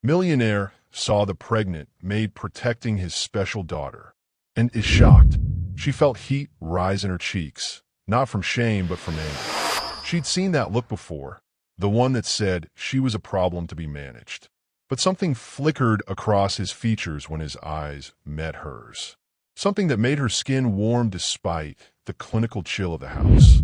Millionaire saw the pregnant maid protecting his special daughter and is shocked. She felt heat rise in her cheeks, not from shame but from anger. She'd seen that look before, the one that said she was a problem to be managed. But something flickered across his features when his eyes met hers. Something that made her skin warm despite the clinical chill of the house.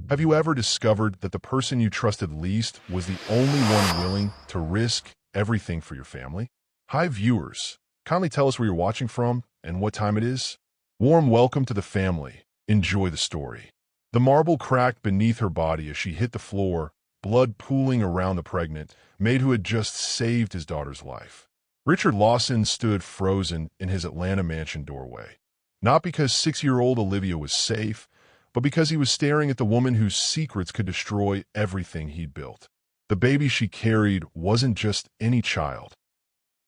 Have you ever discovered that the person you trusted least was the only one willing to risk everything for your family? Hi viewers, kindly tell us where you're watching from and what time it is. Warm welcome to the family. Enjoy the story. The marble cracked beneath her body as she hit the floor, blood pooling around the pregnant maid who had just saved his daughter's life. Richard Lawson stood frozen in his Atlanta mansion doorway. Not because 6-year-old Olivia was safe, but because he was staring at the woman whose secrets could destroy everything he'd built. The baby she carried wasn't just any child.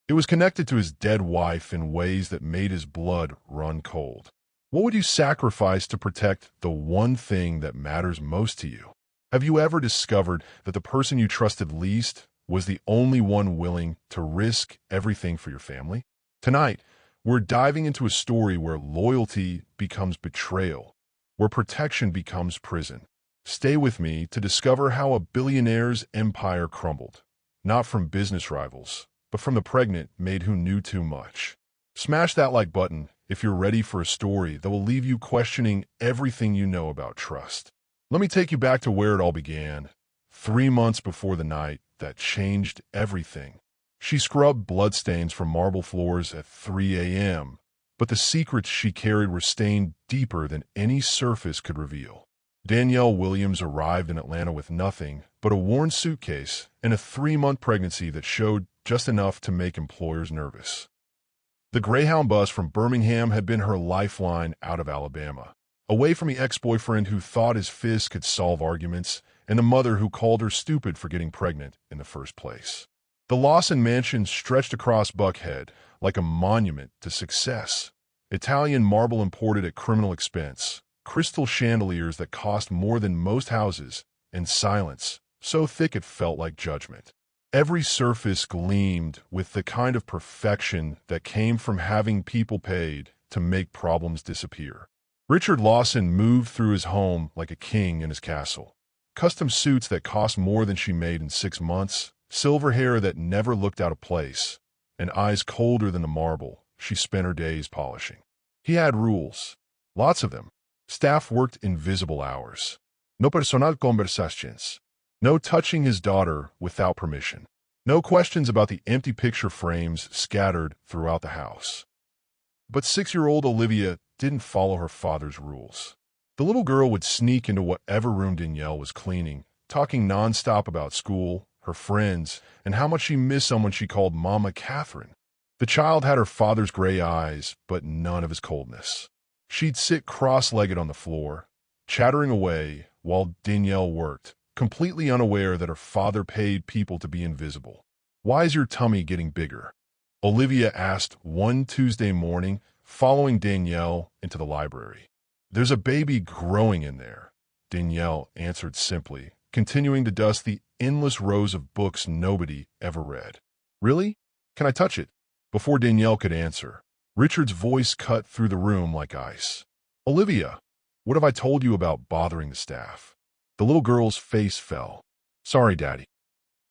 It was connected to his dead wife in ways that made his blood run cold. What would you sacrifice to protect the one thing that matters most to you? Have you ever discovered that the person you trusted least was the only one willing to risk everything for your family? Tonight, we're diving into a story where loyalty becomes betrayal, where protection becomes prison. Stay with me to discover how a billionaire's empire crumbled, not from business rivals, but from the pregnant maid who knew too much. Smash that like button if you're ready for a story that will leave you questioning everything you know about trust. Let me take you back to where it all began, 3 months before the night that changed everything. She scrubbed bloodstains from marble floors at 3 a.m., but the secrets she carried were stained deeper than any surface could reveal. Danielle Williams arrived in Atlanta with nothing but a worn suitcase and a 3-month pregnancy that showed just enough to make employers nervous. The Greyhound bus from Birmingham had been her lifeline out of Alabama, away from the ex-boyfriend who thought his fist could solve arguments and the mother who called her stupid for getting pregnant in the first place. The Lawson mansion stretched across Buckhead like a monument to success. Italian marble imported at criminal expense, crystal chandeliers that cost more than most houses, and silence so thick it felt like judgment. Every surface gleamed with the kind of perfection that came from having people paid to make problems disappear. Richard Lawson moved through his home like a king in his castle. Custom suits that cost more than she made in 6 months, silver hair that never looked out of place, and eyes colder than the marble she spent her days polishing. He had rules, lots of them. Staff worked invisible hours. No personal conversations. No touching his daughter without permission. No questions about the empty picture frames scattered throughout the house. But 6-year-old Olivia didn't follow her father's rules. The little girl would sneak into whatever room Danielle was cleaning, talking nonstop about school, her friends, and how much she missed someone she called Mama Catherine. The child had her father's gray eyes, but none of his coldness. She'd sit cross-legged on the floor, chattering away while Danielle worked, completely unaware that her father paid people to be invisible. "Why is your tummy getting bigger?" Olivia asked one Tuesday morning, following Danielle into the library. "There's a baby growing in there," Danielle answered simply, continuing to dust the endless rows of books nobody ever read. "Really? Can I touch it?" Before Danielle could answer, Richard's voice cut through the room like ice. "Olivia, what have I told you about bothering the staff?" The little girl's face fell. "Sorry, Daddy."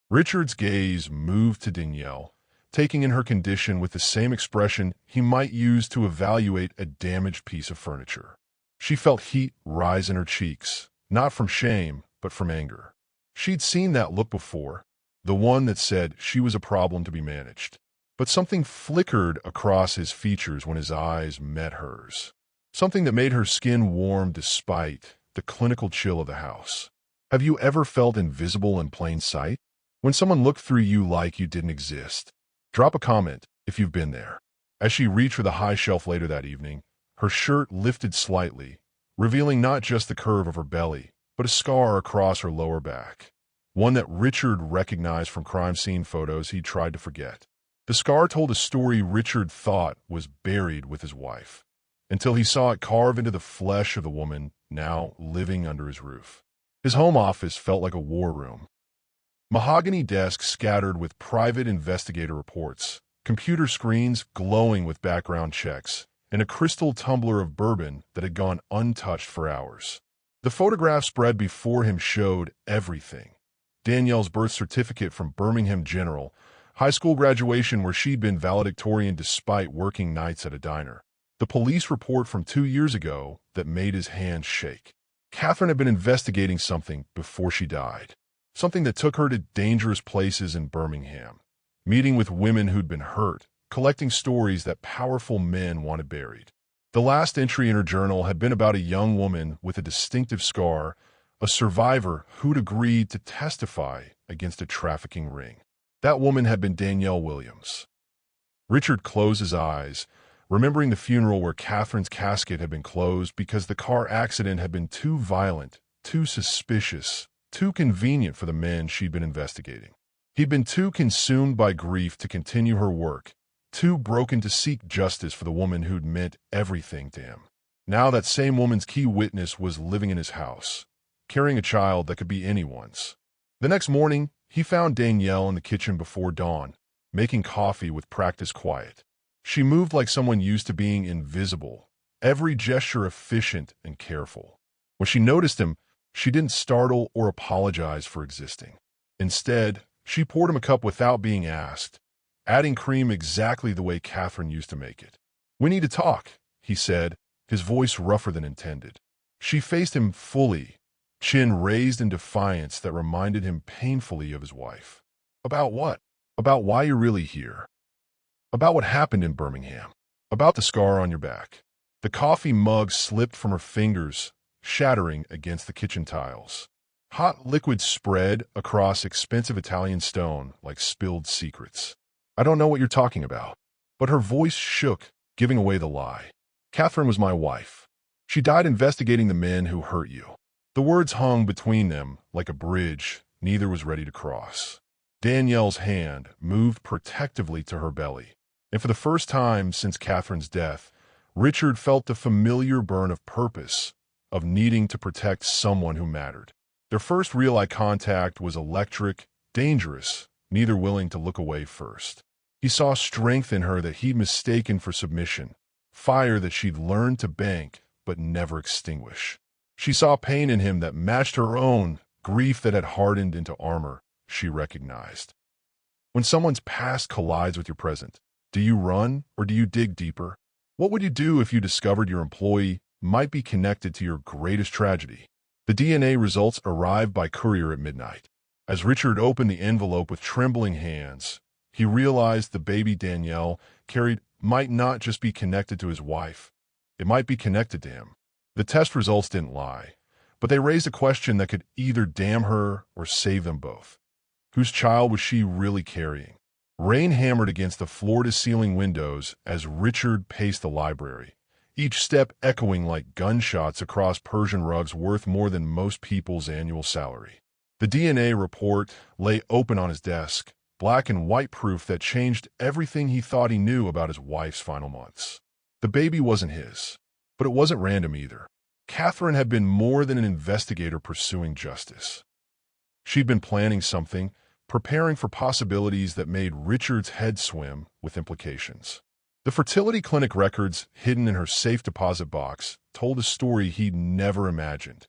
Richard's gaze moved to Danielle, taking in her condition with the same expression he might use to evaluate a damaged piece of furniture. She felt heat rise in her cheeks, not from shame, but from anger. She'd seen that look before, the one that said she was a problem to be managed. But something flickered across his features when his eyes met hers. Something that made her skin warm despite the clinical chill of the house. Have you ever felt invisible in plain sight? When someone looked through you like you didn't exist? Drop a comment if you've been there. As she reached for the high shelf later that evening, her shirt lifted slightly, revealing not just the curve of her belly, but a scar across her lower back. One that Richard recognized from crime scene photos he'd tried to forget. The scar told a story Richard thought was buried with his wife, until he saw it carve into the flesh of the woman now living under his roof. His home office felt like a war room. Mahogany desks scattered with private investigator reports, computer screens glowing with background checks, and a crystal tumbler of bourbon that had gone untouched for hours. The photograph spread before him showed everything. Danielle's birth certificate from Birmingham General, high school graduation where she'd been valedictorian despite working nights at a diner. The police report from 2 years ago that made his hands shake. Catherine had been investigating something before she died. Something that took her to dangerous places in Birmingham. Meeting with women who'd been hurt, collecting stories that powerful men wanted buried. The last entry in her journal had been about a young woman with a distinctive scar, a survivor who'd agreed to testify against a trafficking ring. That woman had been Danielle Williams. Richard closed his eyes, remembering the funeral where Catherine's casket had been closed because the car accident had been too violent, too suspicious, too convenient for the men she'd been investigating. He'd been too consumed by grief to continue her work, too broken to seek justice for the woman who'd meant everything to him. Now that same woman's key witness was living in his house, carrying a child that could be anyone's. The next morning, he found Danielle in the kitchen before dawn, making coffee with practiced quiet. She moved like someone used to being invisible, every gesture efficient and careful. When she noticed him, she didn't startle or apologize for existing. Instead, she poured him a cup without being asked, adding cream exactly the way Catherine used to make it. "We need to talk," he said, his voice rougher than intended. She faced him fully, chin raised in defiance that reminded him painfully of his wife. "About what? About why you're really here. About what happened in Birmingham. About the scar on your back." The coffee mug slipped from her fingers, shattering against the kitchen tiles. Hot liquid spread across expensive Italian stone like spilled secrets. "I don't know what you're talking about." But her voice shook, giving away the lie. "Catherine was my wife. She died investigating the men who hurt you." The words hung between them like a bridge neither was ready to cross. Danielle's hand moved protectively to her belly, and for the first time since Catherine's death, Richard felt the familiar burn of purpose, of needing to protect someone who mattered. Their first real eye contact was electric, dangerous, neither willing to look away first. He saw strength in her that he'd mistaken for submission, fire that she'd learned to bank but never extinguish. She saw pain in him that matched her own, grief that had hardened into armor she recognized. When someone's past collides with your present, do you run or do you dig deeper? What would you do if you discovered your employee might be connected to your greatest tragedy? The DNA results arrived by courier at midnight. As Richard opened the envelope with trembling hands, he realized the baby Danielle carried might not just be connected to his wife. It might be connected to him. The test results didn't lie, but they raised a question that could either damn her or save them both. Whose child was she really carrying? Rain hammered against the floor-to-ceiling windows as Richard paced the library, each step echoing like gunshots across Persian rugs worth more than most people's annual salary. The DNA report lay open on his desk, black and white proof that changed everything he thought he knew about his wife's final months. The baby wasn't his, but it wasn't random either. Catherine had been more than an investigator pursuing justice. She'd been planning something, preparing for possibilities that made Richard's head swim with implications. The fertility clinic records hidden in her safe deposit box told a story he'd never imagined.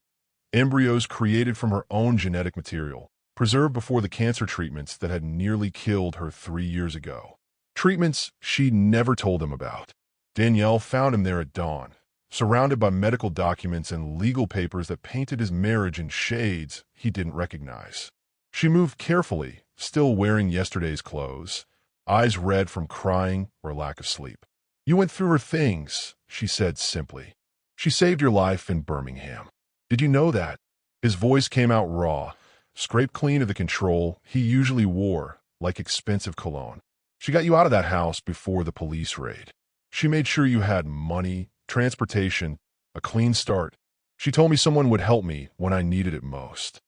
Embryos created from her own genetic material, preserved before the cancer treatments that had nearly killed her 3 years ago. Treatments she'd never told him about. Danielle found him there at dawn, surrounded by medical documents and legal papers that painted his marriage in shades he didn't recognize. She moved carefully, still wearing yesterday's clothes, eyes red from crying or lack of sleep. "You went through her things," she said simply. "She saved your life in Birmingham. Did you know that?" His voice came out raw, scraped clean of the control he usually wore, like expensive cologne. "She got you out of that house before the police raid. She made sure you had money, transportation, a clean start. She told me someone would help me when I needed it most."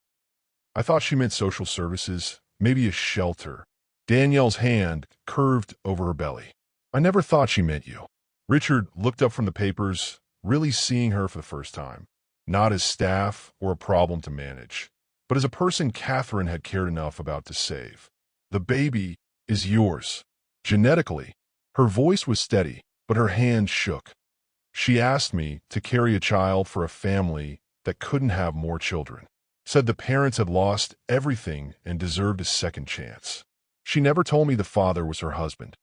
I thought she meant social services, maybe a shelter. Danielle's hand curved over her belly. "I never thought she meant you." Richard looked up from the papers, really seeing her for the first time. Not as staff or a problem to manage. but as a person Catherine had cared enough about to save. The baby is yours. Genetically. Her voice was steady, but her hand shook. She asked me to carry a child for a family that couldn't have more children. Said the parents had lost everything and deserved a second chance. She never told me the father was her husband.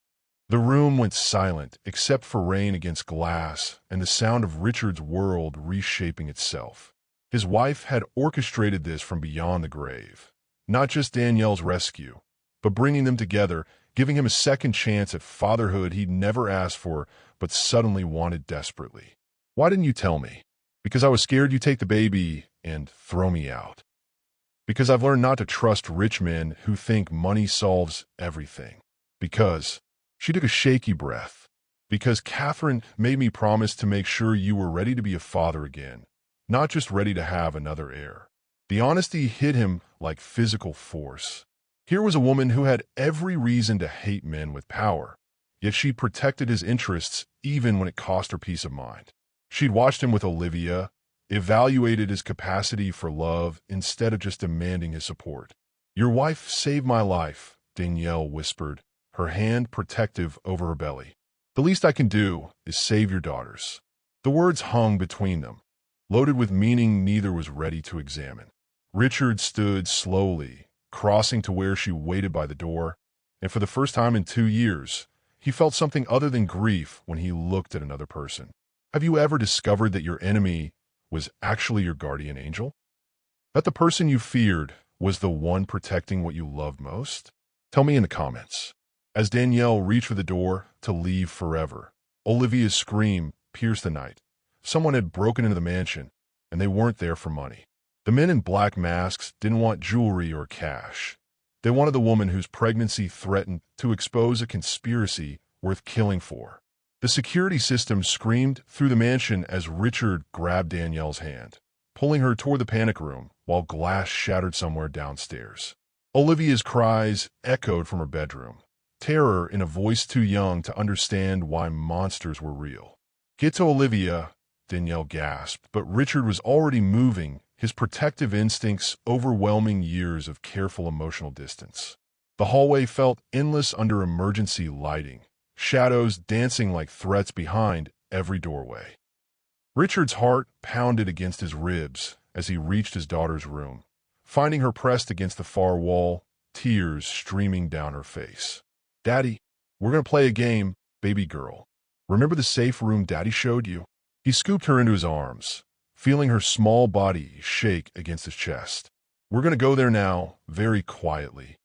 The room went silent except for rain against glass and the sound of Richard's world reshaping itself. His wife had orchestrated this from beyond the grave. Not just Danielle's rescue, but bringing them together, giving him a second chance at fatherhood he'd never asked for but suddenly wanted desperately. Why didn't you tell me? Because I was scared you'd take the baby and throw me out. Because I've learned not to trust rich men who think money solves everything. Because she took a shaky breath. Because Catherine made me promise to make sure you were ready to be a father again, not just ready to have another heir. The honesty hit him like physical force. Here was a woman who had every reason to hate men with power, yet she protected his interests even when it cost her peace of mind. She'd watched him with Olivia, evaluated his capacity for love instead of just demanding his support. Your wife saved my life, Danielle whispered, her hand protective over her belly. The least I can do is save your daughters. The words hung between them, loaded with meaning neither was ready to examine. Richard stood slowly, crossing to where she waited by the door, and for the first time in 2 years, he felt something other than grief when he looked at another person. Have you ever discovered that your enemy was actually your guardian angel? That the person you feared was the one protecting what you loved most? Tell me in the comments. As Danielle reached for the door to leave forever, Olivia's scream pierced the night. Someone had broken into the mansion, and they weren't there for money. The men in black masks didn't want jewelry or cash. They wanted the woman whose pregnancy threatened to expose a conspiracy worth killing for. The security system screamed through the mansion as Richard grabbed Danielle's hand, pulling her toward the panic room while glass shattered somewhere downstairs. Olivia's cries echoed from her bedroom, terror in a voice too young to understand why monsters were real. Get to Olivia, Danielle gasped, but Richard was already moving, his protective instincts overwhelming years of careful emotional distance. The hallway felt endless under emergency lighting, shadows dancing like threats behind every doorway. Richard's heart pounded against his ribs as he reached his daughter's room, finding her pressed against the far wall, tears streaming down her face. Daddy, we're going to play a game, baby girl. Remember the safe room Daddy showed you? He scooped her into his arms, feeling her small body shake against his chest. We're going to go there now, very quietly.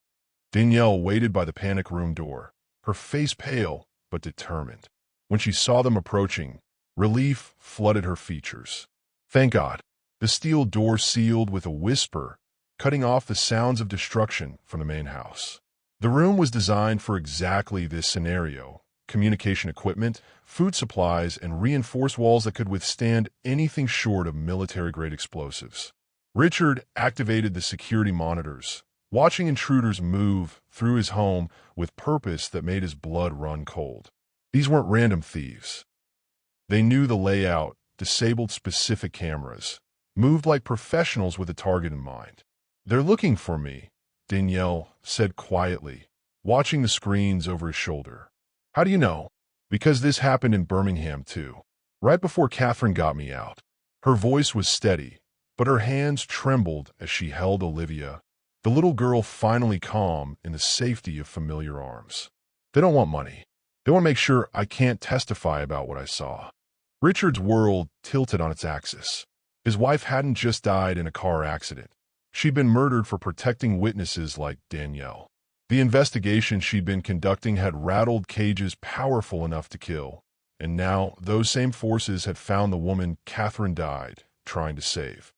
Danielle waited by the panic room door, her face pale but determined. When she saw them approaching, relief flooded her features. Thank God. The steel door sealed with a whisper, cutting off the sounds of destruction from the main house. The room was designed for exactly this scenario: communication equipment, food supplies, and reinforced walls that could withstand anything short of military-grade explosives. Richard activated the security monitors, watching intruders move through his home with purpose that made his blood run cold. These weren't random thieves. They knew the layout, disabled specific cameras, moved like professionals with a target in mind. They're looking for me, Danielle said quietly, watching the screens over his shoulder. How do you know? Because this happened in Birmingham too, right before Catherine got me out. Her voice was steady, but her hands trembled as she held Olivia, the little girl finally calm in the safety of familiar arms. They don't want money. They want to make sure I can't testify about what I saw. Richard's world tilted on its axis. His wife hadn't just died in a car accident. She'd been murdered for protecting witnesses like Danielle. The investigation she'd been conducting had rattled cages powerful enough to kill, and now those same forces had found the woman Catherine died trying to save.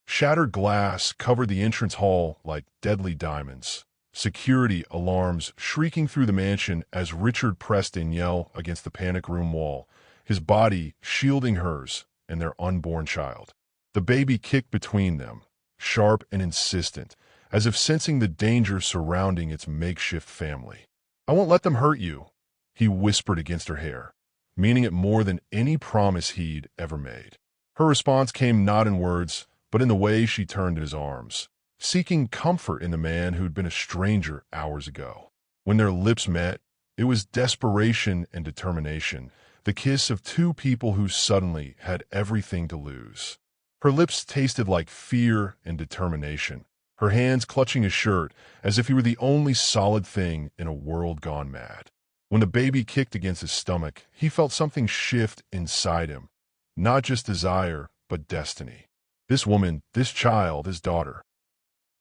Shattered glass covered the entrance hall like deadly diamonds, security alarms shrieking through the mansion as Richard pressed Danielle against the panic room wall, his body shielding hers and their unborn child. The baby kicked between them, sharp and insistent, as if sensing the danger surrounding its makeshift family. I won't let them hurt you, he whispered against her hair, meaning it more than any promise he'd ever made. Her response came not in words, but in the way she turned in his arms, seeking comfort in the man who'd been a stranger hours ago. When their lips met, it was desperation and determination, the kiss of two people who suddenly had everything to lose. Her lips tasted like fear and determination, her hands clutching his shirt as if he were the only solid thing in a world gone mad. When the baby kicked against his stomach, he felt something shift inside him. Not just desire, but destiny. This woman, this child, his daughter.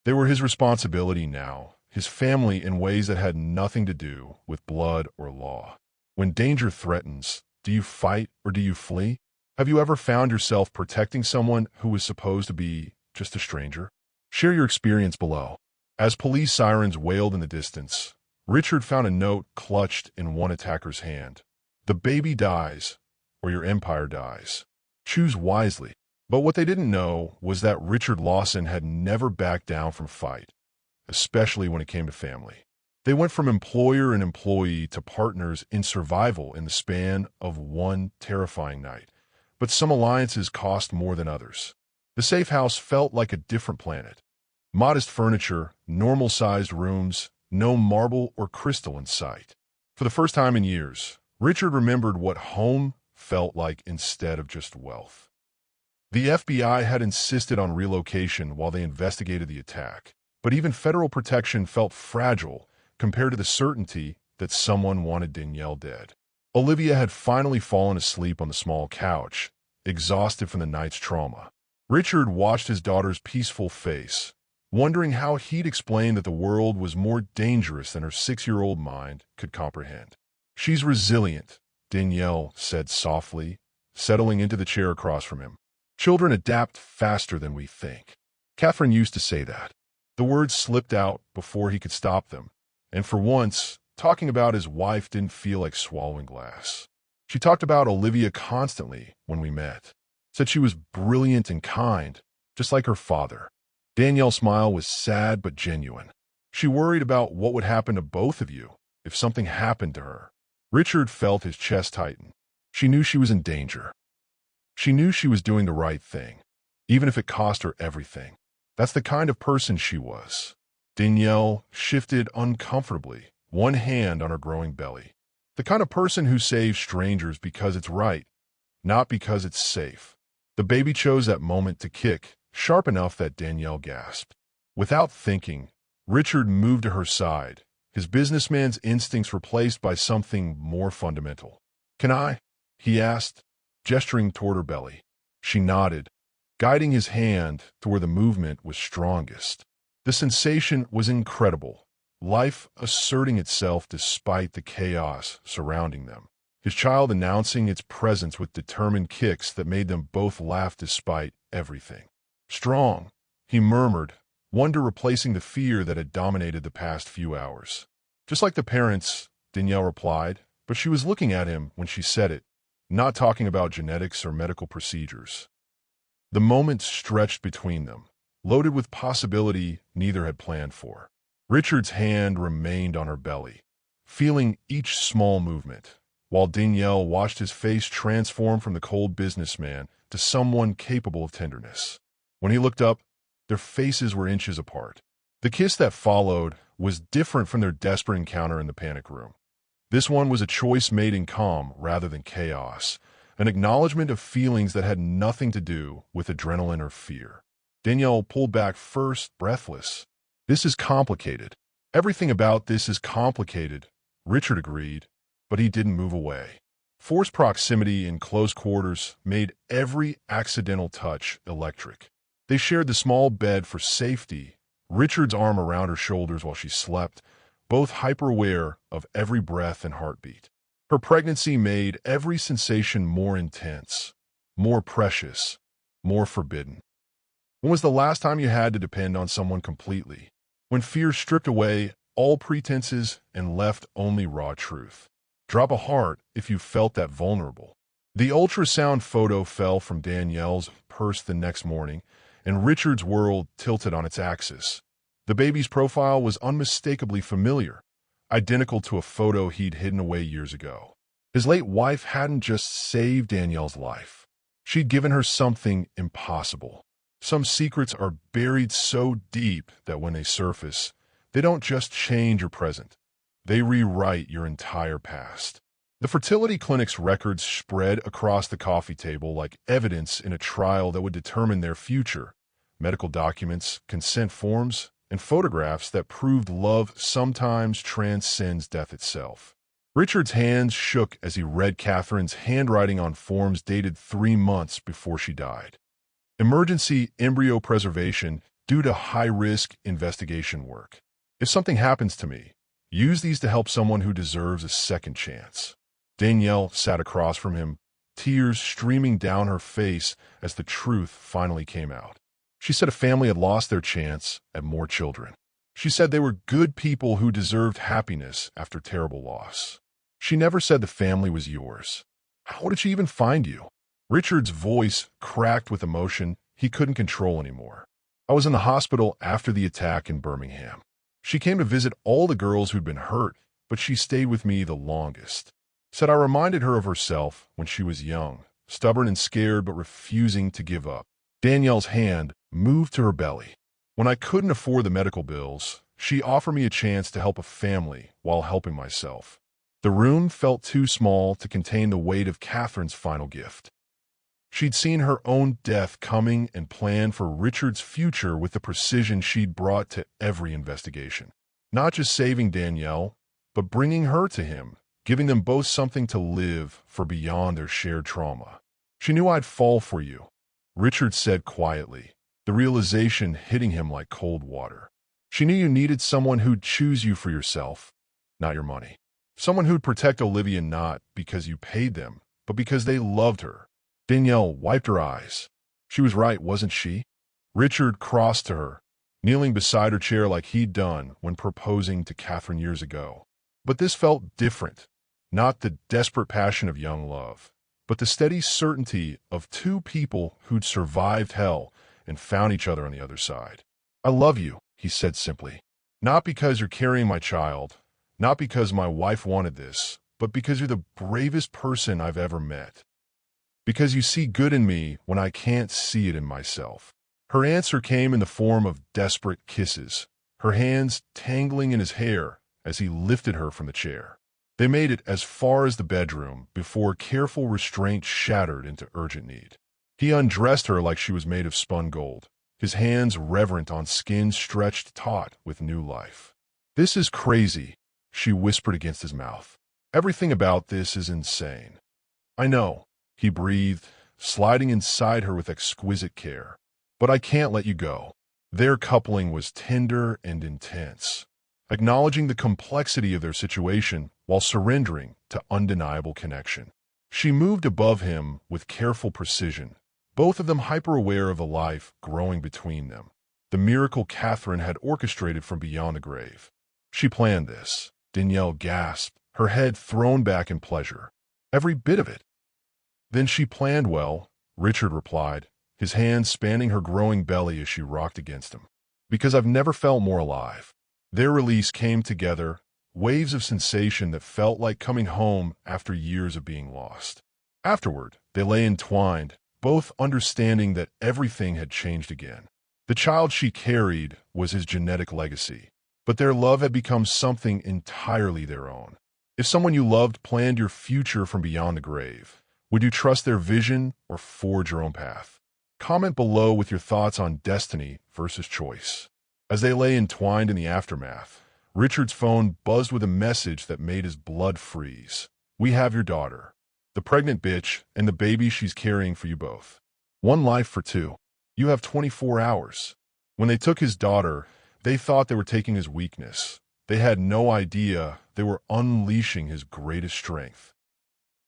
They were his responsibility now, his family in ways that had nothing to do with blood or law. When danger threatens, do you fight or do you flee? Have you ever found yourself protecting someone who was supposed to be just a stranger? Share your experience below. As police sirens wailed in the distance, Richard found a note clutched in one attacker's hand. The baby dies, or your empire dies. Choose wisely. But what they didn't know was that Richard Lawson had never backed down from fight, especially when it came to family. They went from employer and employee to partners in survival in the span of one terrifying night. But some alliances cost more than others. The safe house felt like a different planet. Modest furniture, normal-sized rooms, no marble or crystal in sight. For the first time in years, Richard remembered what home felt like instead of just wealth. The FBI had insisted on relocation while they investigated the attack, but even federal protection felt fragile compared to the certainty that someone wanted Danielle dead. Olivia had finally fallen asleep on the small couch, exhausted from the night's trauma. Richard watched his daughter's peaceful face, wondering how he'd explain that the world was more dangerous than her 6-year-old mind could comprehend. "She's resilient," Danielle said softly, settling into the chair across from him. "Children adapt faster than we think." Catherine used to say that. The words slipped out before he could stop them, and for once, talking about his wife didn't feel like swallowing glass. She talked about Olivia constantly when we met. Said she was brilliant and kind, just like her father. Danielle's smile was sad but genuine. She worried about what would happen to both of you if something happened to her. Richard felt his chest tighten. She knew she was in danger. She knew she was doing the right thing, even if it cost her everything. That's the kind of person she was. Danielle shifted uncomfortably, one hand on her growing belly. The kind of person who saves strangers because it's right, not because it's safe. The baby chose that moment to kick, sharp enough that Danielle gasped. Without thinking, Richard moved to her side, his businessman's instincts replaced by something more fundamental. "Can I?" he asked, gesturing toward her belly. She nodded, guiding his hand to where the movement was strongest. The sensation was incredible, life asserting itself despite the chaos surrounding them. His child announcing its presence with determined kicks that made them both laugh despite everything. "Strong," he murmured, wonder replacing the fear that had dominated the past few hours. "Just like the parents," Danielle replied, but she was looking at him when she said it, not talking about genetics or medical procedures. The moment stretched between them, loaded with possibility neither had planned for. Richard's hand remained on her belly, feeling each small movement, while Danielle watched his face transform from the cold businessman to someone capable of tenderness. When he looked up, their faces were inches apart. The kiss that followed was different from their desperate encounter in the panic room. This one was a choice made in calm rather than chaos, an acknowledgement of feelings that had nothing to do with adrenaline or fear. Danielle pulled back first, breathless. "This is complicated. Everything about this is complicated," Richard agreed, but he didn't move away. Forced proximity in close quarters made every accidental touch electric. They shared the small bed for safety, Richard's arm around her shoulders while she slept, both hyper-aware of every breath and heartbeat. Her pregnancy made every sensation more intense, more precious, more forbidden. When was the last time you had to depend on someone completely? When fear stripped away all pretenses and left only raw truth. Drop a heart if you felt that vulnerable. The ultrasound photo fell from Danielle's purse the next morning, and Richard's world tilted on its axis. The baby's profile was unmistakably familiar, identical to a photo he'd hidden away years ago. His late wife hadn't just saved Danielle's life. She'd given her something impossible. Some secrets are buried so deep that when they surface, they don't just change your present. They rewrite your entire past. The fertility clinic's records spread across the coffee table like evidence in a trial that would determine their future. Medical documents, consent forms, and photographs that proved love sometimes transcends death itself. Richard's hands shook as he read Catherine's handwriting on forms dated 3 months before she died. Emergency embryo preservation due to high-risk investigation work. If something happens to me, use these to help someone who deserves a second chance. Danielle sat across from him, tears streaming down her face as the truth finally came out. She said a family had lost their chance at more children. She said they were good people who deserved happiness after terrible loss. She never said the family was yours. How did she even find you? Richard's voice cracked with emotion he couldn't control anymore. I was in the hospital after the attack in Birmingham. She came to visit all the girls who'd been hurt, but she stayed with me the longest. Said I reminded her of herself when she was young, stubborn and scared but refusing to give up. Danielle's hand moved to her belly. When I couldn't afford the medical bills, she offered me a chance to help a family while helping myself. The room felt too small to contain the weight of Catherine's final gift. She'd seen her own death coming and planned for Richard's future with the precision she'd brought to every investigation. Not just saving Danielle, but bringing her to him, giving them both something to live for beyond their shared trauma. She knew I'd fall for you, Richard said quietly, the realization hitting him like cold water. She knew you needed someone who'd choose you for yourself, not your money. Someone who'd protect Olivia not because you paid them, but because they loved her. Danielle wiped her eyes. She was right, wasn't she? Richard crossed to her, kneeling beside her chair like he'd done when proposing to Catherine years ago. But this felt different. Not the desperate passion of young love, but the steady certainty of two people who'd survived hell and found each other on the other side. I love you, he said simply. Not because you're carrying my child, not because my wife wanted this, but because you're the bravest person I've ever met. Because you see good in me when I can't see it in myself. Her answer came in the form of desperate kisses, her hands tangling in his hair as he lifted her from the chair. They made it as far as the bedroom before careful restraint shattered into urgent need. He undressed her like she was made of spun gold, his hands reverent on skin stretched taut with new life. This is crazy, she whispered against his mouth. Everything about this is insane. I know, he breathed, sliding inside her with exquisite care. But I can't let you go. Their coupling was tender and intense, acknowledging the complexity of their situation while surrendering to undeniable connection. She moved above him with careful precision, both of them hyper-aware of the life growing between them, the miracle Catherine had orchestrated from beyond the grave. She planned this, Danielle gasped, her head thrown back in pleasure. Every bit of it. Then she planned well, Richard replied, his hands spanning her growing belly as she rocked against him. Because I've never felt more alive. Their release came together, waves of sensation that felt like coming home after years of being lost. Afterward, they lay entwined, both understanding that everything had changed again. The child she carried was his genetic legacy, but their love had become something entirely their own. If someone you loved planned your future from beyond the grave, would you trust their vision or forge your own path? Comment below with your thoughts on destiny versus choice. As they lay entwined in the aftermath, Richard's phone buzzed with a message that made his blood freeze. We have your daughter, the pregnant bitch, and the baby she's carrying for you both. One life for two. You have 24 hours. When they took his daughter, they thought they were taking his weakness. They had no idea they were unleashing his greatest strength.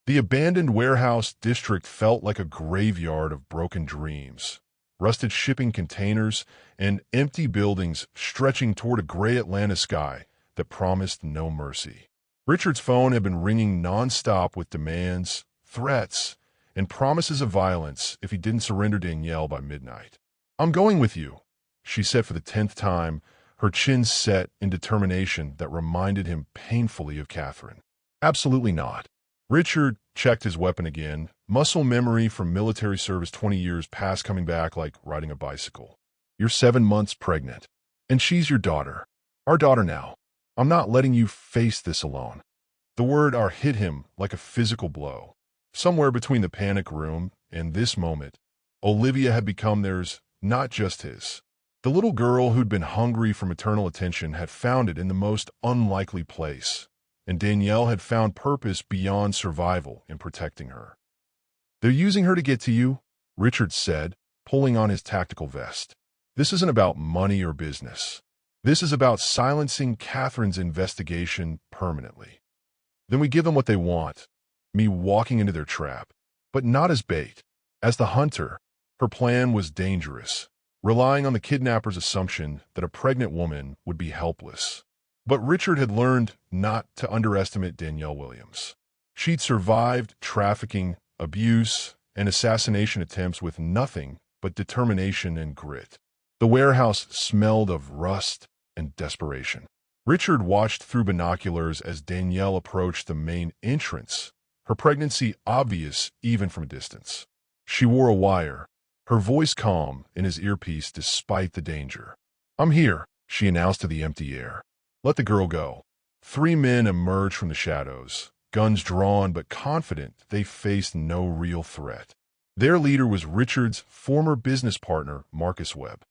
The abandoned warehouse district felt like a graveyard of broken dreams, rusted shipping containers, and empty buildings stretching toward a gray Atlanta sky that promised no mercy. Richard's phone had been ringing nonstop with demands, threats, and promises of violence if he didn't surrender Danielle by midnight. I'm going with you, she said for the 10th time, her chin set in determination that reminded him painfully of Catherine. Absolutely not. Richard checked his weapon again, Muscle memory from military service 20 years past coming back like riding a bicycle. You're 7 months pregnant. And she's your daughter. Our daughter now. I'm not letting you face this alone. The word "our" hit him like a physical blow. Somewhere between the panic room and this moment, Olivia had become theirs, not just his. The little girl who'd been hungry for maternal attention had found it in the most unlikely place, and Danielle had found purpose beyond survival in protecting her. They're using her to get to you, Richard said, pulling on his tactical vest. This isn't about money or business. This is about silencing Catherine's investigation permanently. Then we give them what they want, me walking into their trap, but not as bait. As the hunter, her plan was dangerous, relying on the kidnapper's assumption that a pregnant woman would be helpless. But Richard had learned not to underestimate Danielle Williams. She'd survived trafficking, abuse, and assassination attempts with nothing but determination and grit. The warehouse smelled of rust and desperation. Richard watched through binoculars as Danielle approached the main entrance, her pregnancy obvious even from a distance. She wore a wire, her voice calm in his earpiece despite the danger. "I'm here," she announced to the empty air. "Let the girl go." 3 men emerged from the shadows, guns drawn but confident they faced no real threat. Their leader was Richard's former business partner, Marcus Webb.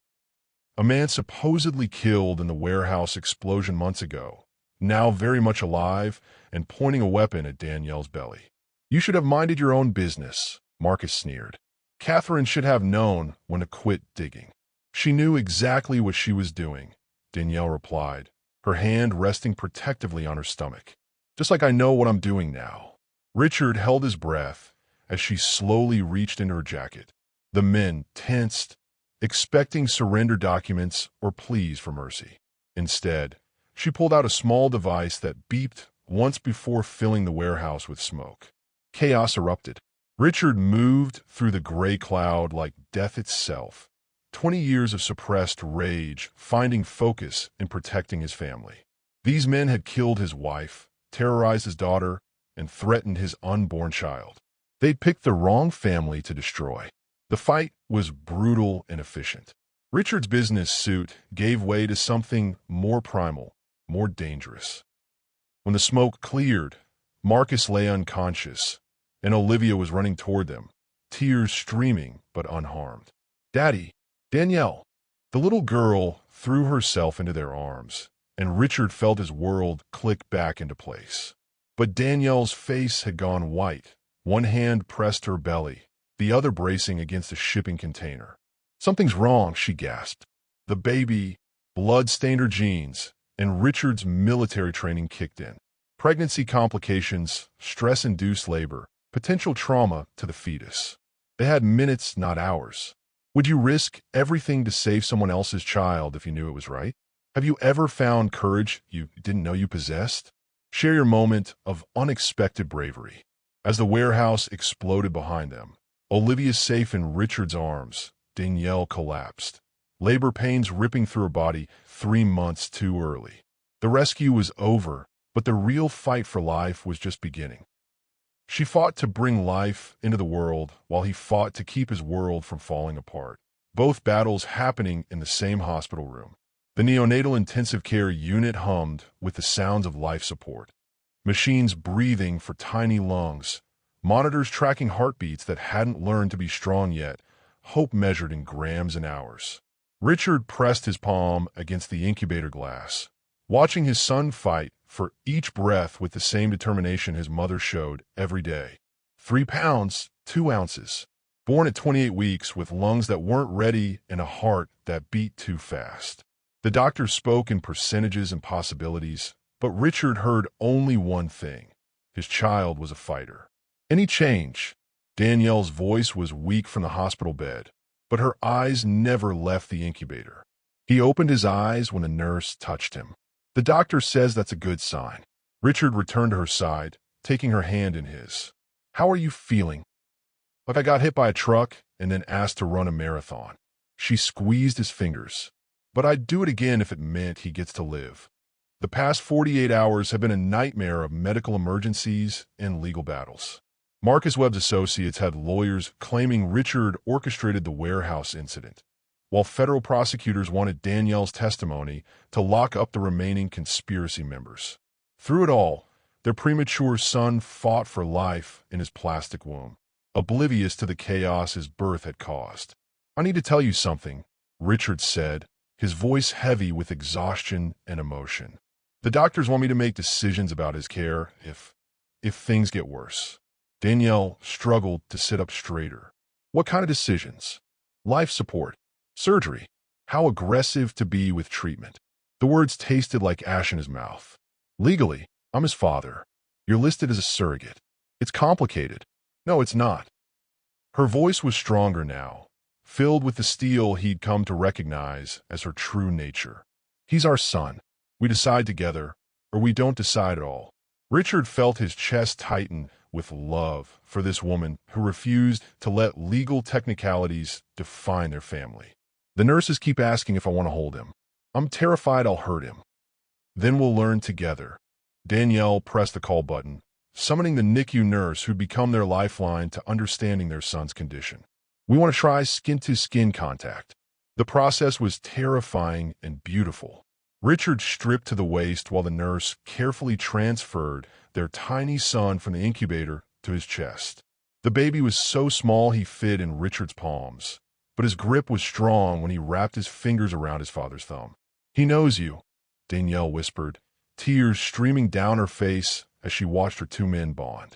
A man supposedly killed in the warehouse explosion months ago, now very much alive and pointing a weapon at Danielle's belly. "You should have minded your own business," Marcus sneered. "Catherine should have known when to quit digging." "She knew exactly what she was doing," Danielle replied, her hand resting protectively on her stomach. "Just like I know what I'm doing now." Richard held his breath as she slowly reached into her jacket. The men tensed, expecting surrender documents or pleas for mercy. Instead, she pulled out a small device that beeped once before filling the warehouse with smoke. Chaos erupted. Richard moved through the gray cloud like death itself, 20 years of suppressed rage finding focus in protecting his family. These men had killed his wife, terrorized his daughter, and threatened his unborn child. They'd picked the wrong family to destroy. The fight was brutal and efficient. Richard's business suit gave way to something more primal, more dangerous. When the smoke cleared, Marcus lay unconscious, and Olivia was running toward them, tears streaming but unharmed. "Daddy, Danielle." The little girl threw herself into their arms, and Richard felt his world click back into place. But Danielle's face had gone white. One hand pressed her belly, the other bracing against a shipping container. "Something's wrong," she gasped. The baby, blood-stained her jeans, and Richard's military training kicked in. Pregnancy complications, stress-induced labor, potential trauma to the fetus. They had minutes, not hours. Would you risk everything to save someone else's child if you knew it was right? Have you ever found courage you didn't know you possessed? Share your moment of unexpected bravery. As the warehouse exploded behind them, Olivia safe in Richard's arms, Danielle collapsed. Labor pains ripping through her body 3 months too early. The rescue was over, but the real fight for life was just beginning. She fought to bring life into the world while he fought to keep his world from falling apart. Both battles happening in the same hospital room. The neonatal intensive care unit hummed with the sounds of life support. Machines breathing for tiny lungs, monitors tracking heartbeats that hadn't learned to be strong yet, hope measured in grams and hours. Richard pressed his palm against the incubator glass, watching his son fight for each breath with the same determination his mother showed every day. 3 pounds, 2 ounces. Born at 28 weeks with lungs that weren't ready and a heart that beat too fast. The doctor spoke in percentages and possibilities, but Richard heard only one thing. His child was a fighter. Any change? Danielle's voice was weak from the hospital bed, but her eyes never left the incubator. He opened his eyes when a nurse touched him. "The doctor says that's a good sign." Richard returned to her side, taking her hand in his. "How are you feeling?" "Like I got hit by a truck and then asked to run a marathon." She squeezed his fingers. "But I'd do it again if it meant he gets to live." The past 48 hours have been a nightmare of medical emergencies and legal battles. Marcus Webb's associates had lawyers claiming Richard orchestrated the warehouse incident, while federal prosecutors wanted Danielle's testimony to lock up the remaining conspiracy members. Through it all, their premature son fought for life in his plastic womb, oblivious to the chaos his birth had caused. "I need to tell you something," Richard said, his voice heavy with exhaustion and emotion. "The doctors want me to make decisions about his care if things get worse." Danielle struggled to sit up straighter. "What kind of decisions?" "Life support. Surgery. How aggressive to be with treatment." The words tasted like ash in his mouth. "Legally, I'm his father. You're listed as a surrogate. It's complicated." "No, it's not." Her voice was stronger now, filled with the steel he'd come to recognize as her true nature. "He's our son. We decide together, or we don't decide at all." Richard felt his chest tighten with love for this woman who refused to let legal technicalities define their family. "The nurses keep asking if I want to hold him. I'm terrified I'll hurt him." "Then we'll learn together." Danielle pressed the call button, summoning the NICU nurse who'd become their lifeline to understanding their son's condition. "We want to try skin-to-skin contact." The process was terrifying and beautiful. Richard stripped to the waist while the nurse carefully transferred their tiny son from the incubator to his chest. The baby was so small he fit in Richard's palms, but his grip was strong when he wrapped his fingers around his father's thumb. "He knows you," Danielle whispered, tears streaming down her face as she watched her two men bond.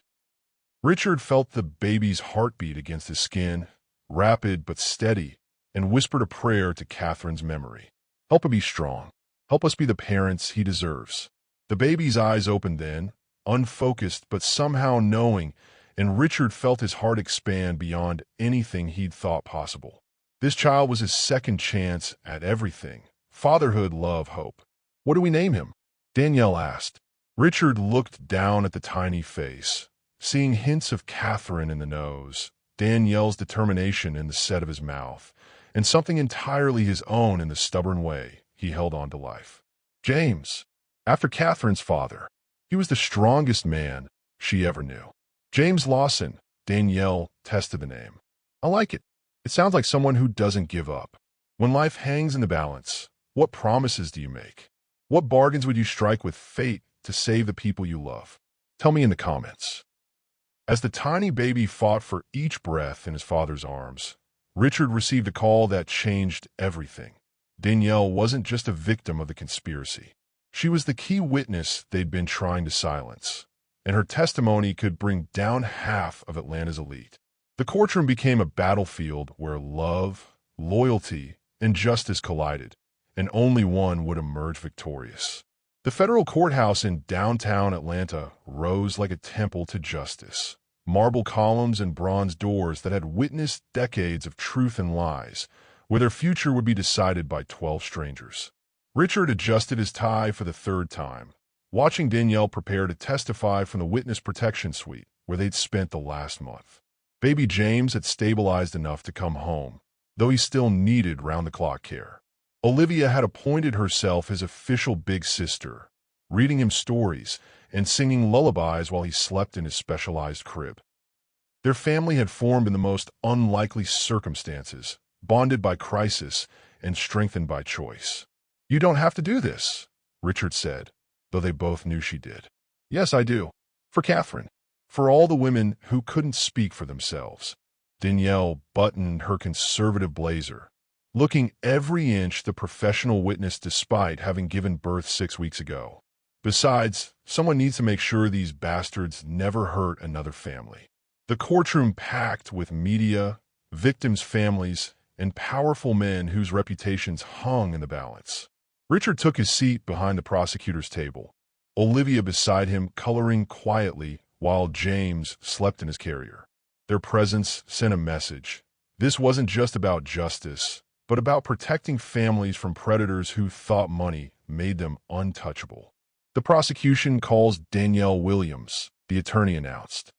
Richard felt the baby's heartbeat against his skin, rapid but steady, and whispered a prayer to Catherine's memory. "Help him be strong. Help us be the parents he deserves." The baby's eyes opened then, unfocused but somehow knowing, and Richard felt his heart expand beyond anything he'd thought possible. This child was his second chance at everything: fatherhood, love, hope. "What do we name him?" Danielle asked. Richard looked down at the tiny face, seeing hints of Catherine in the nose, Danielle's determination in the set of his mouth, and something entirely his own in the stubborn way he held on to life. "James, after Catherine's father. He was the strongest man she ever knew." "James Lawson," Danielle tested the name. "I like it. It sounds like someone who doesn't give up." When life hangs in the balance, what promises do you make? What bargains would you strike with fate to save the people you love? Tell me in the comments. As the tiny baby fought for each breath in his father's arms, Richard received a call that changed everything. Danielle wasn't just a victim of the conspiracy. She was the key witness they'd been trying to silence, and her testimony could bring down half of Atlanta's elite. The courtroom became a battlefield where love, loyalty, and justice collided, and only one would emerge victorious. The federal courthouse in downtown Atlanta rose like a temple to justice. Marble columns and bronze doors that had witnessed decades of truth and lies, where their future would be decided by 12 strangers. Richard adjusted his tie for the third time, watching Danielle prepare to testify from the witness protection suite where they'd spent the last month. Baby James had stabilized enough to come home, though he still needed round-the-clock care. Olivia had appointed herself his official big sister, reading him stories and singing lullabies while he slept in his specialized crib. Their family had formed in the most unlikely circumstances, bonded by crisis and strengthened by choice. "You don't have to do this," Richard said, though they both knew she did. "Yes, I do. For Catherine. For all the women who couldn't speak for themselves." Danielle buttoned her conservative blazer, looking every inch the professional witness despite having given birth 6 weeks ago. "Besides, someone needs to make sure these bastards never hurt another family." The courtroom packed with media, victims' families, and powerful men whose reputations hung in the balance. Richard took his seat behind the prosecutor's table, Olivia beside him coloring quietly while James slept in his carrier. Their presence sent a message. This wasn't just about justice, but about protecting families from predators who thought money made them untouchable. "The prosecution calls Danielle Williams," the attorney announced.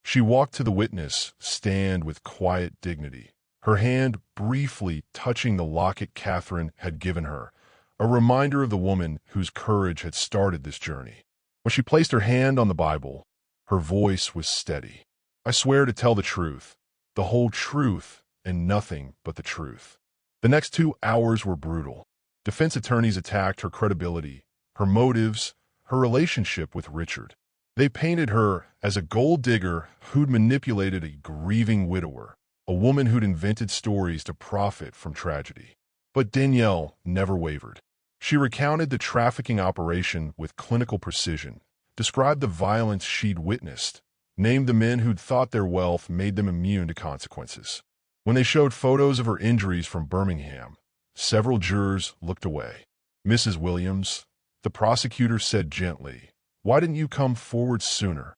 She walked to the witness stand with quiet dignity, her hand briefly touching the locket Catherine had given her, a reminder of the woman whose courage had started this journey. When she placed her hand on the Bible, her voice was steady. I swear to tell the truth, the whole truth, and nothing but the truth. The next 2 hours were brutal. Defense attorneys attacked her credibility, her motives, her relationship with Richard. They painted her as a gold digger who'd manipulated a grieving widower, a woman who'd invented stories to profit from tragedy. But Danielle never wavered. She recounted the trafficking operation with clinical precision, described the violence she'd witnessed, named the men who'd thought their wealth made them immune to consequences. When they showed photos of her injuries from Birmingham, several jurors looked away. "Mrs. Williams," the prosecutor said gently, "why didn't you come forward sooner?"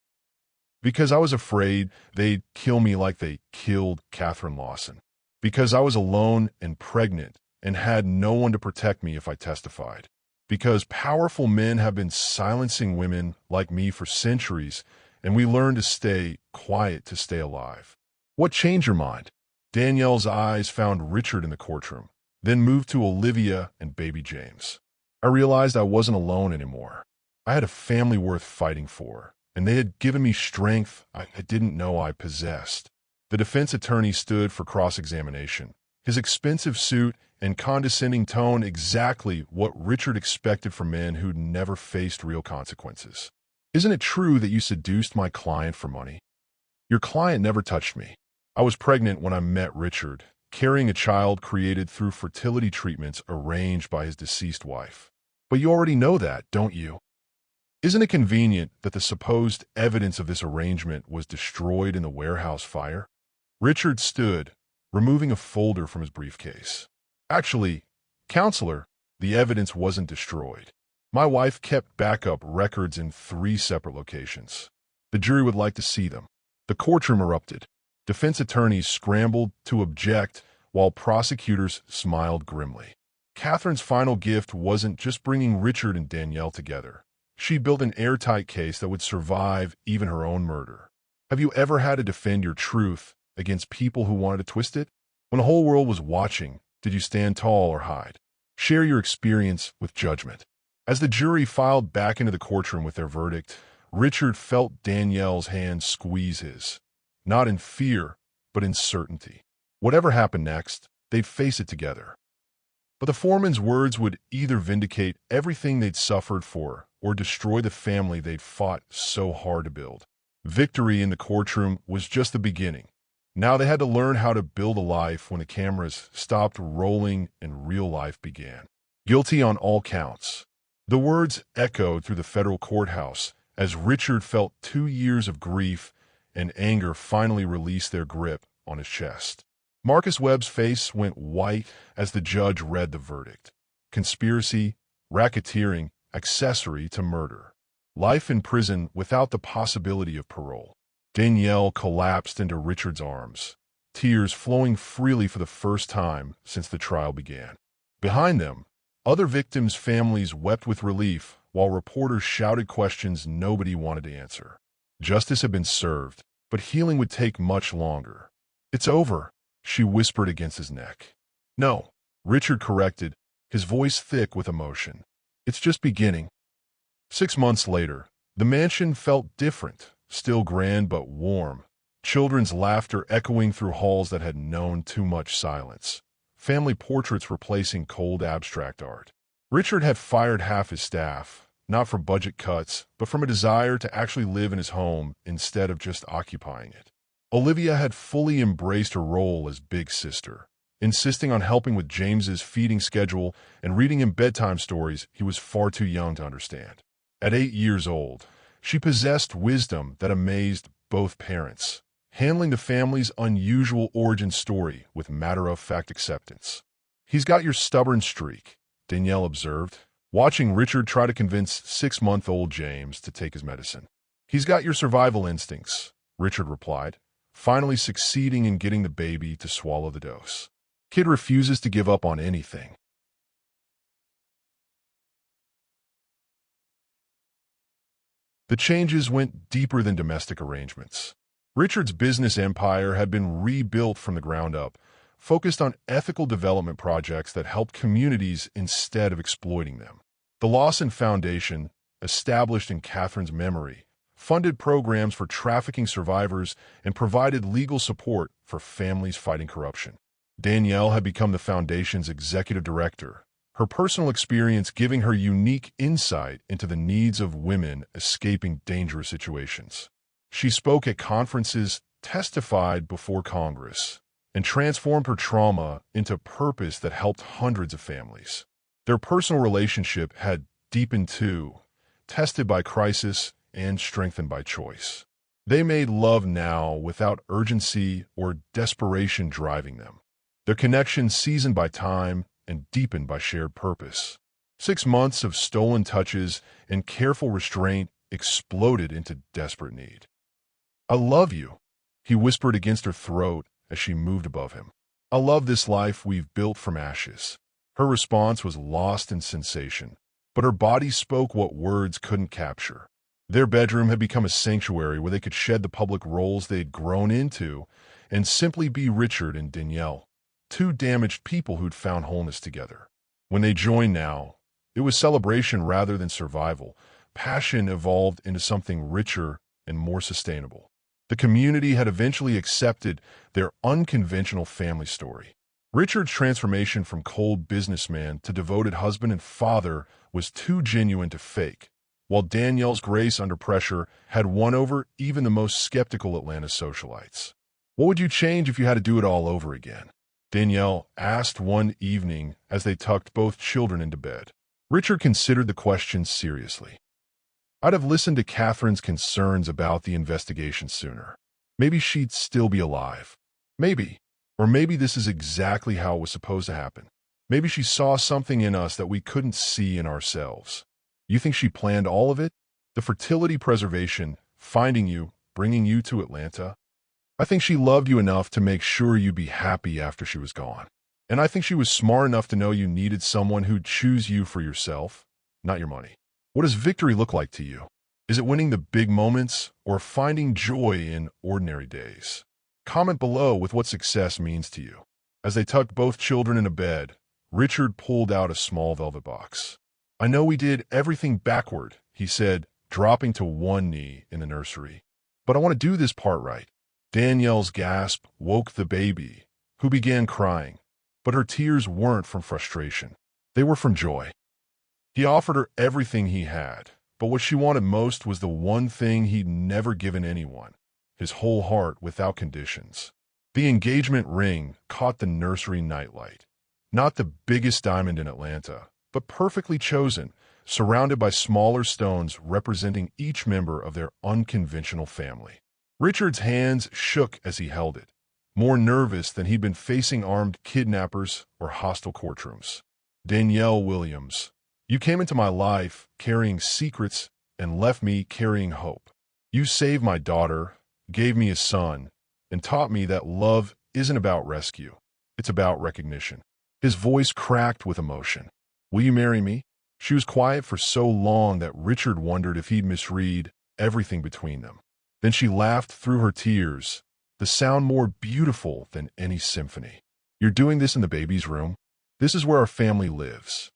"Because I was afraid they'd kill me like they killed Catherine Lawson. Because I was alone and pregnant and had no one to protect me if I testified. Because powerful men have been silencing women like me for centuries, and we learned to stay quiet to stay alive." "What changed your mind?" Danielle's eyes found Richard in the courtroom, then moved to Olivia and baby James. "I realized I wasn't alone anymore. I had a family worth fighting for, and they had given me strength I didn't know I possessed." The defense attorney stood for cross-examination, his expensive suit and condescending tone exactly what Richard expected from men who'd never faced real consequences. "Isn't it true that you seduced my client for money?" "Your client never touched me. I was pregnant when I met Richard, carrying a child created through fertility treatments arranged by his deceased wife." "But you already know that, don't you?" "Isn't it convenient that the supposed evidence of this arrangement was destroyed in the warehouse fire?" Richard stood, removing a folder from his briefcase. "Actually, counselor, the evidence wasn't destroyed. My wife kept backup records in 3 separate locations. The jury would like to see them." The courtroom erupted. Defense attorneys scrambled to object while prosecutors smiled grimly. Catherine's final gift wasn't just bringing Richard and Danielle together. She built an airtight case that would survive even her own murder. Have you ever had to defend your truth against people who wanted to twist it? When the whole world was watching, did you stand tall or hide? Share your experience with judgment. As the jury filed back into the courtroom with their verdict, Richard felt Danielle's hand squeeze his. Not in fear, but in certainty. Whatever happened next, they'd face it together. But the foreman's words would either vindicate everything they'd suffered for or destroy the family they'd fought so hard to build. Victory in the courtroom was just the beginning. Now they had to learn how to build a life when the cameras stopped rolling and real life began. "Guilty on all counts." The words echoed through the federal courthouse as Richard felt 2 years of grief and anger finally released their grip on his chest. Marcus Webb's face went white as the judge read the verdict. Conspiracy, racketeering, accessory to murder. Life in prison without the possibility of parole. Danielle collapsed into Richard's arms, tears flowing freely for the first time since the trial began. Behind them, other victims' families wept with relief while reporters shouted questions nobody wanted to answer. Justice had been served, but healing would take much longer. "It's over," she whispered against his neck. "No," Richard corrected, his voice thick with emotion. "It's just beginning." 6 months later, the mansion felt different, still grand but warm, children's laughter echoing through halls that had known too much silence, family portraits replacing cold abstract art. Richard had fired half his staff, not from budget cuts, but from a desire to actually live in his home instead of just occupying it. Olivia had fully embraced her role as big sister, insisting on helping with James's feeding schedule and reading him bedtime stories he was far too young to understand. At 8 years old, she possessed wisdom that amazed both parents, handling the family's unusual origin story with matter-of-fact acceptance. "He's got your stubborn streak," Danielle observed, watching Richard try to convince 6-month-old James to take his medicine. "He's got your survival instincts," Richard replied, finally succeeding in getting the baby to swallow the dose. "Kid refuses to give up on anything." The changes went deeper than domestic arrangements. Richard's business empire had been rebuilt from the ground up, focused on ethical development projects that helped communities instead of exploiting them. The Lawson Foundation, established in Catherine's memory, funded programs for trafficking survivors, and provided legal support for families fighting corruption. Danielle had become the foundation's executive director, her personal experience giving her unique insight into the needs of women escaping dangerous situations. She spoke at conferences, testified before Congress, and transformed her trauma into purpose that helped hundreds of families. Their personal relationship had deepened too, tested by crisis and strengthened by choice. They made love now without urgency or desperation driving them. Their connection seasoned by time and deepened by shared purpose. 6 months of stolen touches and careful restraint exploded into desperate need. "I love you," he whispered against her throat as she moved above him. "I love this life we've built from ashes." Her response was lost in sensation, but her body spoke what words couldn't capture. Their bedroom had become a sanctuary where they could shed the public roles they'd grown into and simply be Richard and Danielle, two damaged people who'd found wholeness together. When they joined now, it was celebration rather than survival. Passion evolved into something richer and more sustainable. The community had eventually accepted their unconventional family story. Richard's transformation from cold businessman to devoted husband and father was too genuine to fake, while Danielle's grace under pressure had won over even the most skeptical Atlanta socialites. "What would you change if you had to do it all over again?" Danielle asked one evening as they tucked both children into bed. Richard considered the question seriously. "I'd have listened to Catherine's concerns about the investigation sooner. Maybe she'd still be alive. Maybe. Or maybe this is exactly how it was supposed to happen. Maybe she saw something in us that we couldn't see in ourselves." "You think she planned all of it? The fertility preservation, finding you, bringing you to Atlanta?" "I think she loved you enough to make sure you'd be happy after she was gone. And I think she was smart enough to know you needed someone who'd choose you for yourself, not your money." "What does victory look like to you? Is it winning the big moments or finding joy in ordinary days? Comment below with what success means to you." As they tucked both children into bed, Richard pulled out a small velvet box. "I know we did everything backward," he said, dropping to one knee in the nursery. "But I want to do this part right." Danielle's gasp woke the baby, who began crying, but her tears weren't from frustration. They were from joy. He offered her everything he had, but what she wanted most was the one thing he'd never given anyone: his whole heart without conditions. The engagement ring caught the nursery nightlight. Not the biggest diamond in Atlanta, but perfectly chosen, surrounded by smaller stones representing each member of their unconventional family. Richard's hands shook as he held it, more nervous than he'd been facing armed kidnappers or hostile courtrooms. "Danielle Williams, you came into my life carrying secrets and left me carrying hope. You saved my daughter, gave me a son, and taught me that love isn't about rescue, it's about recognition." His voice cracked with emotion. "Will you marry me?" She was quiet for so long that Richard wondered if he'd misread everything between them. Then she laughed through her tears, the sound more beautiful than any symphony. "You're doing this in the baby's room? This is where our family lives.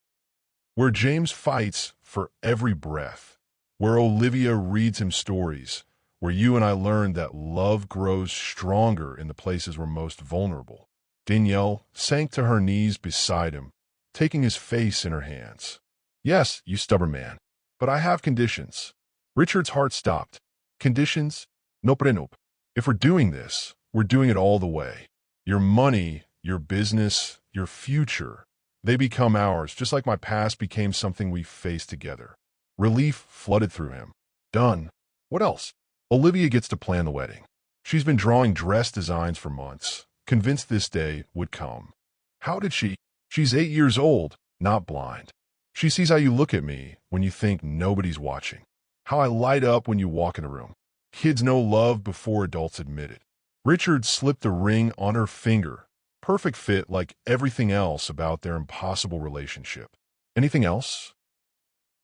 Where James fights for every breath. Where Olivia reads him stories. Where you and I learned that love grows stronger in the places we're most vulnerable." Danielle sank to her knees beside him, taking his face in her hands. "Yes, you stubborn man, but I have conditions." Richard's heart stopped. "Conditions? No prenup. If we're doing this, we're doing it all the way. Your money, your business, your future, they become ours, just like my past became something we faced together." Relief flooded through him. "Done. What else?" "Olivia gets to plan the wedding. She's been drawing dress designs for months, convinced this day would come." "How did she?" "She's 8 years old, not blind. She sees how you look at me when you think nobody's watching. How I light up when you walk in a room. Kids know love before adults admit it." Richard slipped the ring on her finger. Perfect fit like everything else about their impossible relationship. "Anything else?"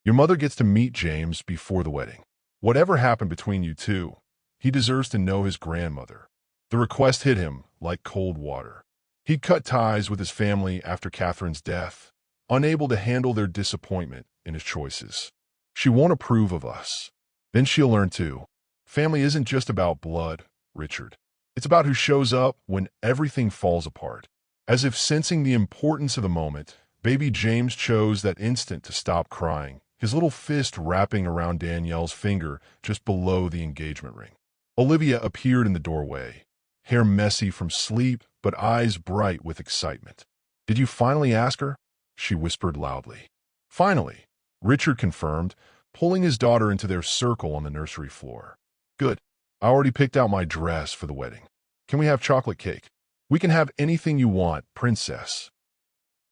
"Your mother gets to meet James before the wedding. Whatever happened between you two, he deserves to know his grandmother." The request hit him like cold water. He'd cut ties with his family after Catherine's death, unable to handle their disappointment in his choices. "She won't approve of us." Then she'll learn too. Family isn't just about blood, Richard. It's about who shows up when everything falls apart. As if sensing the importance of the moment, baby James chose that instant to stop crying, his little fist wrapping around Danielle's finger just below the engagement ring. Olivia appeared in the doorway, hair messy from sleep but eyes bright with excitement. "Did you finally ask her?" she whispered loudly. "Finally," Richard confirmed, pulling his daughter into their circle on the nursery floor. "Good. I already picked out my dress for the wedding. Can we have chocolate cake?" "We can have anything you want, princess."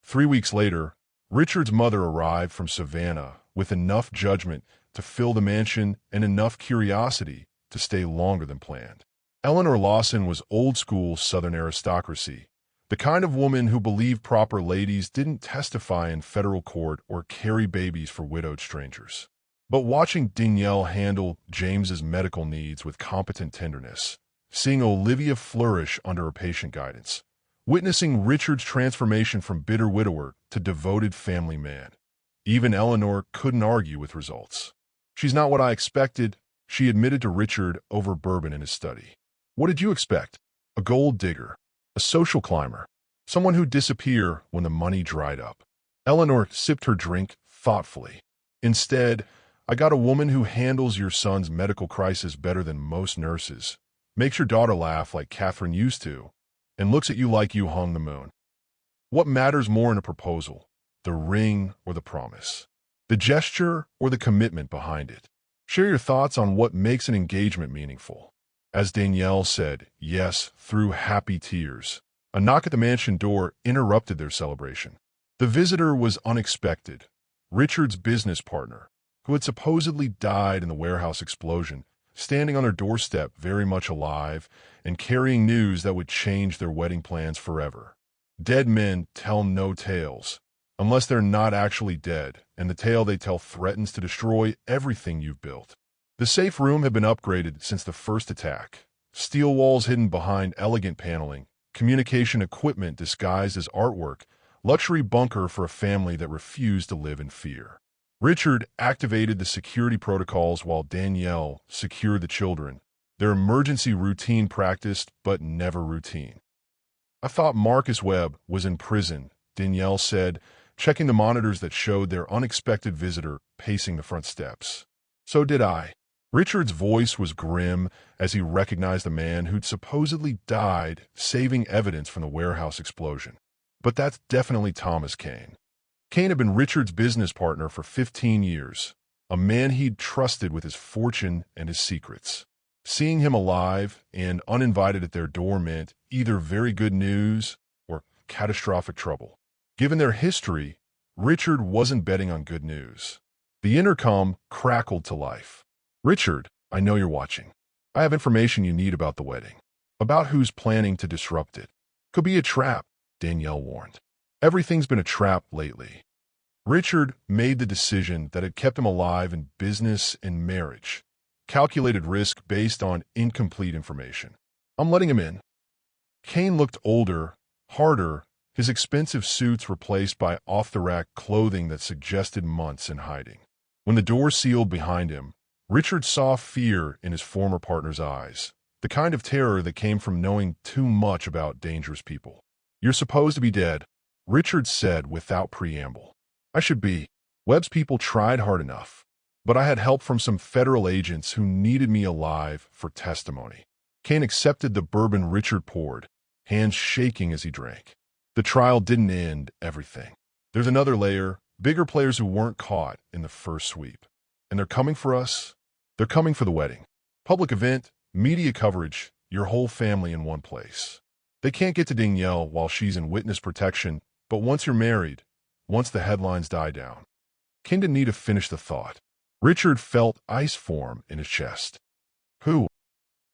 3 weeks later, Richard's mother arrived from Savannah with enough judgment to fill the mansion and enough curiosity to stay longer than planned. Eleanor Lawson was old-school Southern aristocracy, the kind of woman who believed proper ladies didn't testify in federal court or carry babies for widowed strangers. But watching Danielle handle James's medical needs with competent tenderness, seeing Olivia flourish under her patient guidance, witnessing Richard's transformation from bitter widower to devoted family man, even Eleanor couldn't argue with results. "She's not what I expected," she admitted to Richard over bourbon in his study. "What did you expect? A gold digger, a social climber, someone who'd disappear when the money dried up." Eleanor sipped her drink thoughtfully. "Instead, I got a woman who handles your son's medical crisis better than most nurses, makes your daughter laugh like Catherine used to, and looks at you like you hung the moon." What matters more in a proposal, the ring or the promise? The gesture or the commitment behind it? Share your thoughts on what makes an engagement meaningful. As Danielle said yes through happy tears, a knock at the mansion door interrupted their celebration. The visitor was unexpected. Richard's business partner, who had supposedly died in the warehouse explosion, standing on their doorstep very much alive and carrying news that would change their wedding plans forever. Dead men tell no tales, unless they're not actually dead, and the tale they tell threatens to destroy everything you've built. The safe room had been upgraded since the first attack. Steel walls hidden behind elegant paneling, communication equipment disguised as artwork, luxury bunker for a family that refused to live in fear. Richard activated the security protocols while Danielle secured the children, their emergency routine practiced but never routine. "I thought Marcus Webb was in prison," Danielle said, checking the monitors that showed their unexpected visitor pacing the front steps. "So did I." Richard's voice was grim as he recognized the man who'd supposedly died saving evidence from the warehouse explosion. "But that's definitely Thomas Kane." Kane had been Richard's business partner for 15 years, a man he'd trusted with his fortune and his secrets. Seeing him alive and uninvited at their door meant either very good news or catastrophic trouble. Given their history, Richard wasn't betting on good news. The intercom crackled to life. "Richard, I know you're watching. I have information you need about the wedding. About who's planning to disrupt it. Could be a trap," Danielle warned. "Everything's been a trap lately." Richard made the decision that had kept him alive in business and marriage. Calculated risk based on incomplete information. "I'm letting him in." Kane looked older, harder, his expensive suits replaced by off-the-rack clothing that suggested months in hiding. When the door sealed behind him, Richard saw fear in his former partner's eyes, the kind of terror that came from knowing too much about dangerous people. "You're supposed to be dead," Richard said without preamble. "I should be. Webb's people tried hard enough, but I had help from some federal agents who needed me alive for testimony." Kane accepted the bourbon Richard poured, hands shaking as he drank. The trial didn't end everything. There's another layer, bigger players who weren't caught in the first sweep. And they're coming for us. They're coming for the wedding. Public event, media coverage, your whole family in one place. They can't get to Danielle while she's in witness protection, but once you're married, once the headlines die down. Kane didn't need to finish the thought. Richard felt ice form in his chest. Who?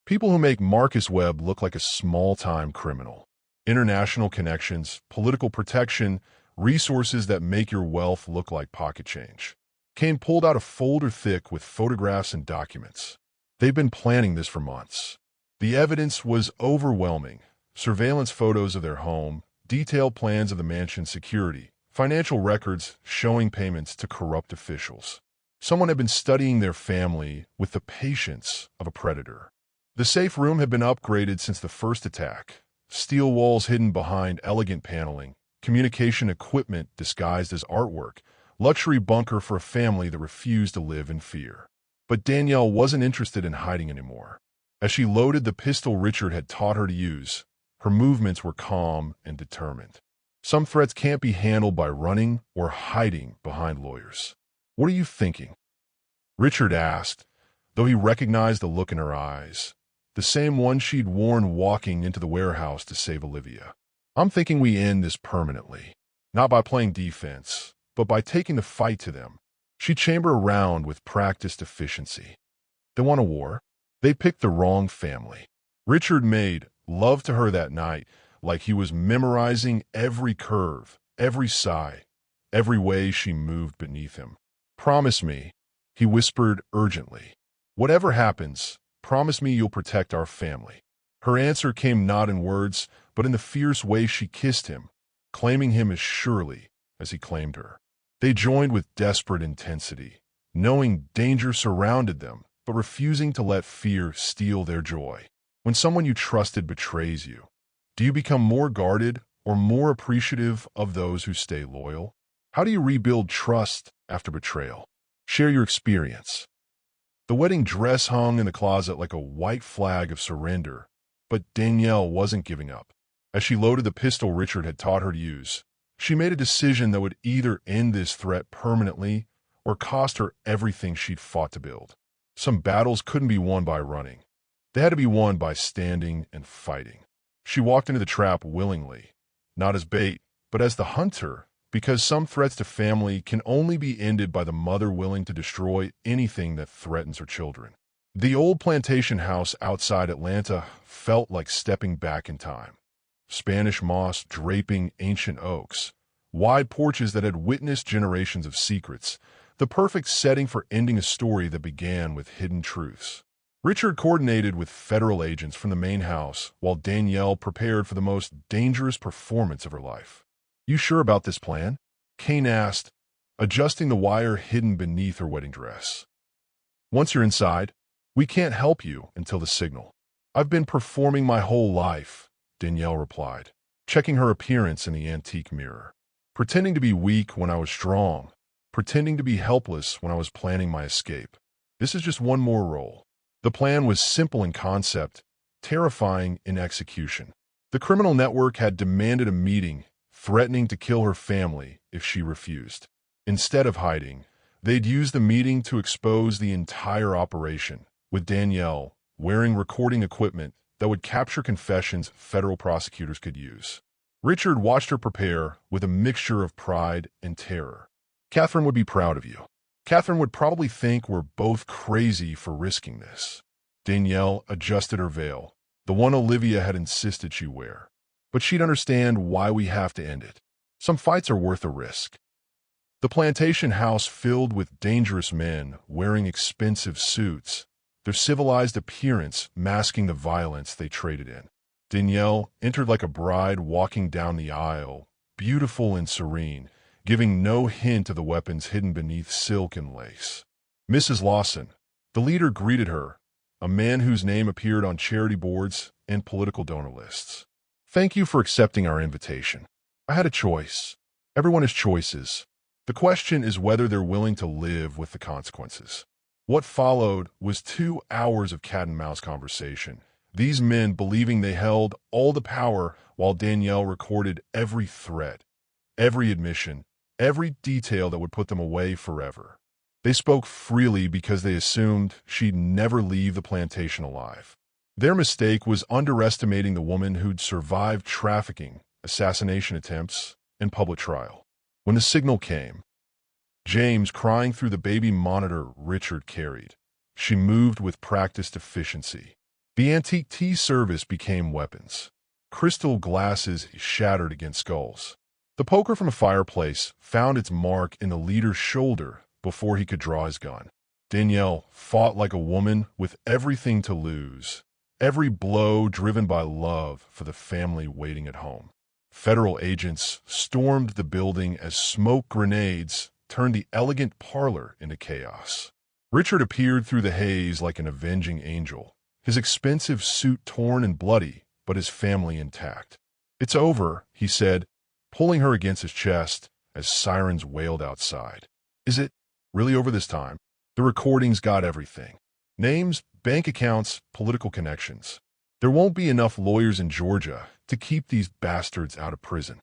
People who make Marcus Webb look like a small-time criminal. International connections, political protection, resources that make your wealth look like pocket change. Kane pulled out a folder thick with photographs and documents. They've been planning this for months. The evidence was overwhelming. Surveillance photos of their home, detailed plans of the mansion's security, financial records showing payments to corrupt officials. Someone had been studying their family with the patience of a predator. The safe room had been upgraded since the first attack. Steel walls hidden behind elegant paneling, communication equipment disguised as artwork, luxury bunker for a family that refused to live in fear. But Danielle wasn't interested in hiding anymore. As she loaded the pistol Richard had taught her to use, her movements were calm and determined. Some threats can't be handled by running or hiding behind lawyers. "What are you thinking?" Richard asked, though he recognized the look in her eyes, the same one she'd worn walking into the warehouse to save Olivia. "I'm thinking we end this permanently, not by playing defense, but by taking the fight to them." She chambered around with practiced efficiency. They want a war. They picked the wrong family. Richard made love to her that night like he was memorizing every curve, every sigh, every way she moved beneath him. "Promise me," he whispered urgently. "Whatever happens, promise me you'll protect our family." Her answer came not in words, but in the fierce way she kissed him, claiming him as surely as he claimed her. They joined with desperate intensity, knowing danger surrounded them, but refusing to let fear steal their joy. When someone you trusted betrays you, do you become more guarded or more appreciative of those who stay loyal? How do you rebuild trust after betrayal? Share your experience. The wedding dress hung in the closet like a white flag of surrender, but Danielle wasn't giving up. As she loaded the pistol Richard had taught her to use, she made a decision that would either end this threat permanently or cost her everything she'd fought to build. Some battles couldn't be won by running. They had to be won by standing and fighting. She walked into the trap willingly, not as bait, but as the hunter, because some threats to family can only be ended by the mother willing to destroy anything that threatens her children. The old plantation house outside Atlanta felt like stepping back in time. Spanish moss draping ancient oaks, wide porches that had witnessed generations of secrets, the perfect setting for ending a story that began with hidden truths. Richard coordinated with federal agents from the main house while Danielle prepared for the most dangerous performance of her life. "You sure about this plan?" Kane asked, adjusting the wire hidden beneath her wedding dress. "Once you're inside, we can't help you until the signal." "I've been performing my whole life," Danielle replied, checking her appearance in the antique mirror. "Pretending to be weak when I was strong, pretending to be helpless when I was planning my escape. This is just one more role." The plan was simple in concept, terrifying in execution. The criminal network had demanded a meeting, threatening to kill her family if she refused. Instead of hiding, they'd use the meeting to expose the entire operation, with Danielle wearing recording equipment that would capture confessions federal prosecutors could use. Richard watched her prepare with a mixture of pride and terror. "Catherine would be proud of you. Catherine would probably think we're both crazy for risking this." Danielle adjusted her veil, the one Olivia had insisted she wear. "But she'd understand why we have to end it. Some fights are worth the risk." The plantation house filled with dangerous men wearing expensive suits, their civilized appearance masking the violence they traded in. Danielle entered like a bride walking down the aisle, beautiful and serene, giving no hint of the weapons hidden beneath silk and lace. "Mrs. Lawson," the leader greeted her, a man whose name appeared on charity boards and political donor lists. "Thank you for accepting our invitation. I had a choice. Everyone has choices. The question is whether they're willing to live with the consequences." What followed was 2 hours of cat-and-mouse conversation, these men believing they held all the power while Danielle recorded every threat, every admission, every detail that would put them away forever. They spoke freely because they assumed she'd never leave the plantation alive. Their mistake was underestimating the woman who'd survived trafficking, assassination attempts, and public trial. When the signal came, James crying through the baby monitor Richard carried, she moved with practiced efficiency. The antique tea service became weapons. Crystal glasses shattered against skulls. The poker from a fireplace found its mark in the leader's shoulder before he could draw his gun. Danielle fought like a woman with everything to lose, every blow driven by love for the family waiting at home. Federal agents stormed the building as smoke grenades turned the elegant parlor into chaos. Richard appeared through the haze like an avenging angel, his expensive suit torn and bloody, but his family intact. "It's over," he said, pulling her against his chest as sirens wailed outside. "Is it really over this time?" The recordings got everything. Names, bank accounts, political connections. There won't be enough lawyers in Georgia to keep these bastards out of prison.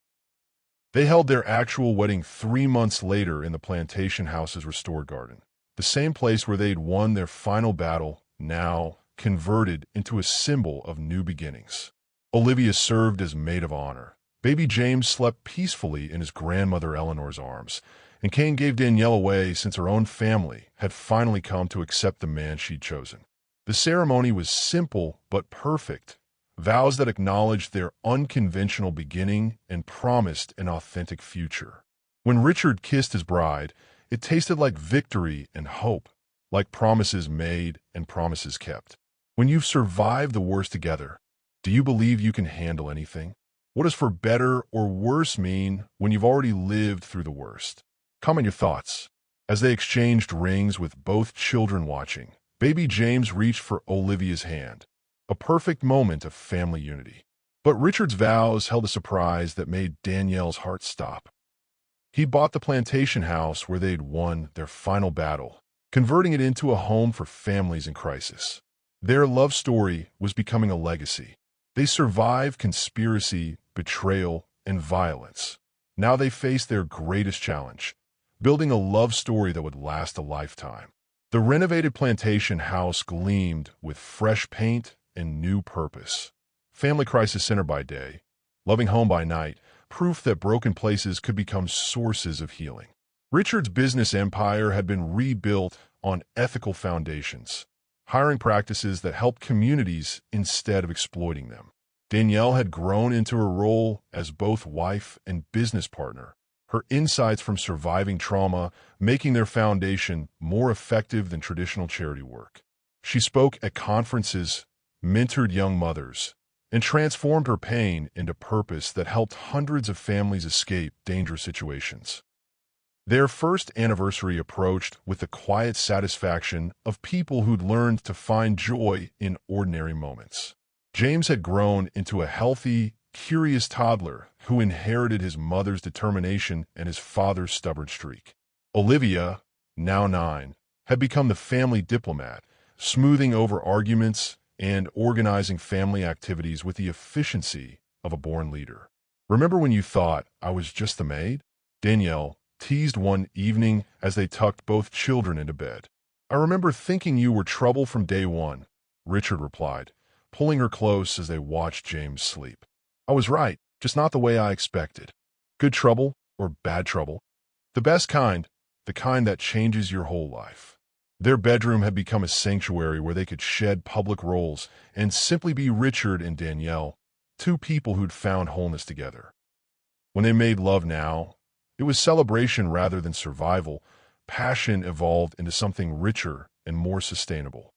They held their actual wedding 3 months later in the plantation house's restored garden, the same place where they'd won their final battle, now converted into a symbol of new beginnings. Olivia served as maid of honor. Baby James slept peacefully in his grandmother Eleanor's arms, and Kane gave Danielle away since her own family had finally come to accept the man she'd chosen. The ceremony was simple but perfect, vows that acknowledged their unconventional beginning and promised an authentic future. When Richard kissed his bride, it tasted like victory and hope, like promises made and promises kept. When you've survived the worst together, do you believe you can handle anything? What does for better or worse mean when you've already lived through the worst? Comment your thoughts. As they exchanged rings with both children watching, baby James reached for Olivia's hand, a perfect moment of family unity. But Richard's vows held a surprise that made Danielle's heart stop. He bought the plantation house where they'd won their final battle, converting it into a home for families in crisis. Their love story was becoming a legacy. They survived conspiracy, betrayal, and violence. Now they faced their greatest challenge, building a love story that would last a lifetime. The renovated plantation house gleamed with fresh paint and new purpose. Family crisis center by day, loving home by night, proof that broken places could become sources of healing. Richard's business empire had been rebuilt on ethical foundations, hiring practices that helped communities instead of exploiting them. Danielle had grown into her role as both wife and business partner, her insights from surviving trauma making their foundation more effective than traditional charity work. She spoke at conferences, mentored young mothers, and transformed her pain into purpose that helped hundreds of families escape dangerous situations. Their first anniversary approached with the quiet satisfaction of people who'd learned to find joy in ordinary moments. James had grown into a healthy, curious toddler who inherited his mother's determination and his father's stubborn streak. Olivia, now 9, had become the family diplomat, smoothing over arguments and organizing family activities with the efficiency of a born leader. "Remember when you thought I was just the maid?" Danielle teased one evening as they tucked both children into bed. "I remember thinking you were trouble from day one," Richard replied, pulling her close as they watched James sleep. "I was right, just not the way I expected. Good trouble or bad trouble? The best kind, the kind that changes your whole life." Their bedroom had become a sanctuary where they could shed public roles and simply be Richard and Danielle, two people who'd found wholeness together. When they made love now, it was celebration rather than survival. Passion evolved into something richer and more sustainable.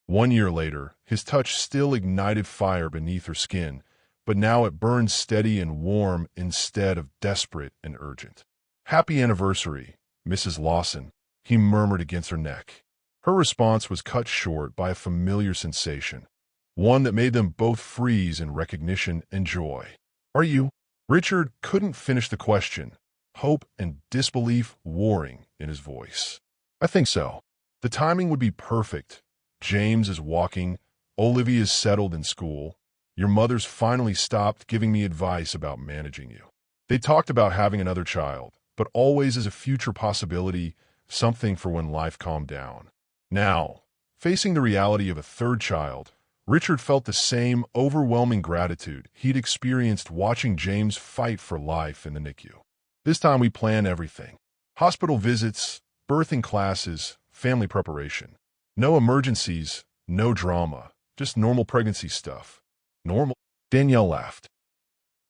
1 year later, his touch still ignited fire beneath her skin, but now it burned steady and warm instead of desperate and urgent. "Happy anniversary, Mrs. Lawson," he murmured against her neck. Her response was cut short by a familiar sensation, one that made them both freeze in recognition and joy. "Are you?" Richard couldn't finish the question, hope and disbelief warring in his voice. "I think so. The timing would be perfect. James is walking, Olivia is settled in school. Your mother's finally stopped giving me advice about managing you." They talked about having another child, but always as a future possibility, something for when life calmed down. Now, facing the reality of a third child, Richard felt the same overwhelming gratitude he'd experienced watching James fight for life in the NICU. "This time we plan everything. Hospital visits, birthing classes, family preparation. No emergencies, no drama, just normal pregnancy stuff." "Normal?" Danielle laughed.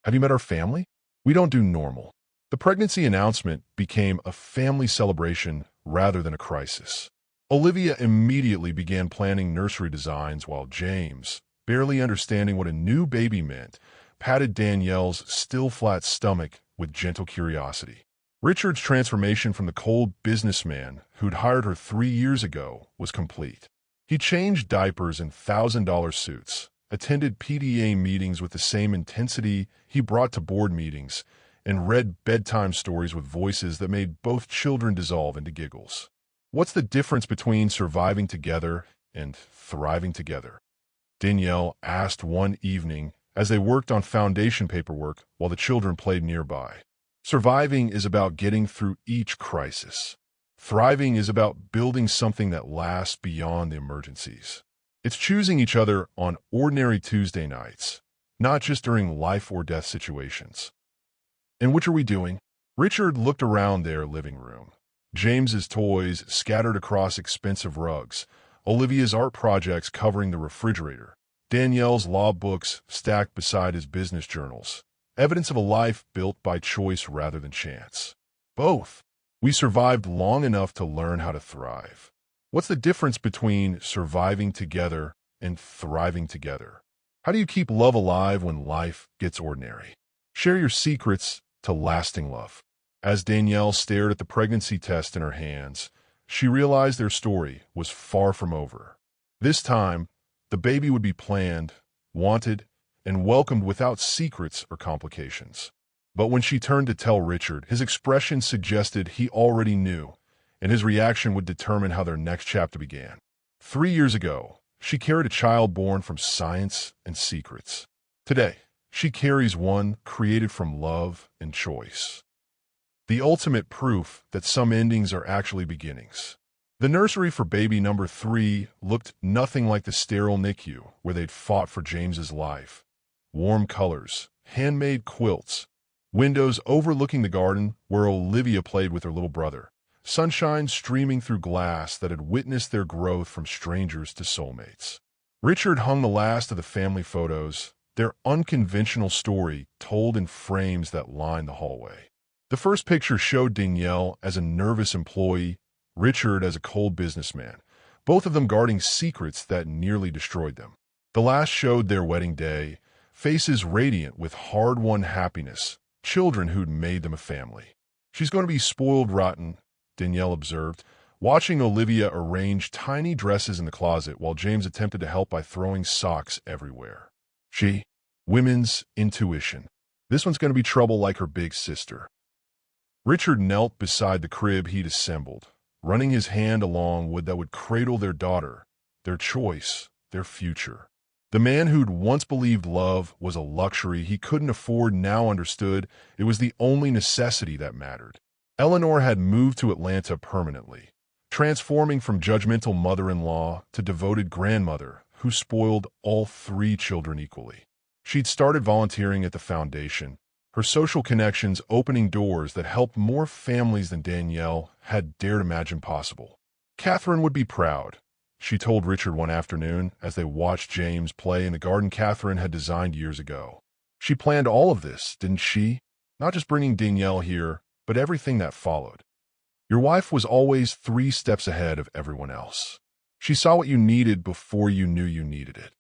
"Have you met our family? We don't do normal." The pregnancy announcement became a family celebration rather than a crisis. Olivia immediately began planning nursery designs while James, barely understanding what a new baby meant, patted Danielle's still flat stomach with gentle curiosity. Richard's transformation from the cold businessman who'd hired her 3 years ago was complete. He changed diapers in $1,000 suits, attended PDA meetings with the same intensity he brought to board meetings, and read bedtime stories with voices that made both children dissolve into giggles. What's the difference between surviving together and thriving together? Danielle asked one evening as they worked on foundation paperwork while the children played nearby. Surviving is about getting through each crisis. Thriving is about building something that lasts beyond the emergencies. It's choosing each other on ordinary Tuesday nights, not just during life or death situations. And which are we doing? Richard looked around their living room. James's toys scattered across expensive rugs, Olivia's art projects covering the refrigerator, Danielle's law books stacked beside his business journals. Evidence of a life built by choice rather than chance. Both. We survived long enough to learn how to thrive. What's the difference between surviving together and thriving together? How do you keep love alive when life gets ordinary? Share your secrets to lasting love. As Danielle stared at the pregnancy test in her hands, she realized their story was far from over. This time, the baby would be planned, wanted, and welcomed without secrets or complications. But when she turned to tell Richard, his expression suggested he already knew, and his reaction would determine how their next chapter began. 3 years ago, she carried a child born from science and secrets. Today, she carries one created from love and choice. The ultimate proof that some endings are actually beginnings. The nursery for baby number 3 looked nothing like the sterile NICU where they'd fought for James's life. Warm colors, handmade quilts, windows overlooking the garden where Olivia played with her little brother, sunshine streaming through glass that had witnessed their growth from strangers to soulmates. Richard hung the last of the family photos, their unconventional story told in frames that lined the hallway. The first picture showed Danielle as a nervous employee, Richard as a cold businessman, both of them guarding secrets that nearly destroyed them. The last showed their wedding day, faces radiant with hard-won happiness, children who'd made them a family. She's going to be spoiled rotten, Danielle observed, watching Olivia arrange tiny dresses in the closet while James attempted to help by throwing socks everywhere. Women's intuition. This one's going to be trouble like her big sister. Richard knelt beside the crib he'd assembled, running his hand along wood that would cradle their daughter, their choice, their future. The man who'd once believed love was a luxury he couldn't afford now understood it was the only necessity that mattered. Eleanor had moved to Atlanta permanently, transforming from judgmental mother-in-law to devoted grandmother who spoiled all 3 children equally. She'd started volunteering at the foundation, her social connections opening doors that helped more families than Danielle had dared imagine possible. Catherine would be proud, she told Richard one afternoon as they watched James play in the garden Catherine had designed years ago. She planned all of this, didn't she? Not just bringing Danielle here, but everything that followed. Your wife was always 3 steps ahead of everyone else. She saw what you needed before you knew you needed it.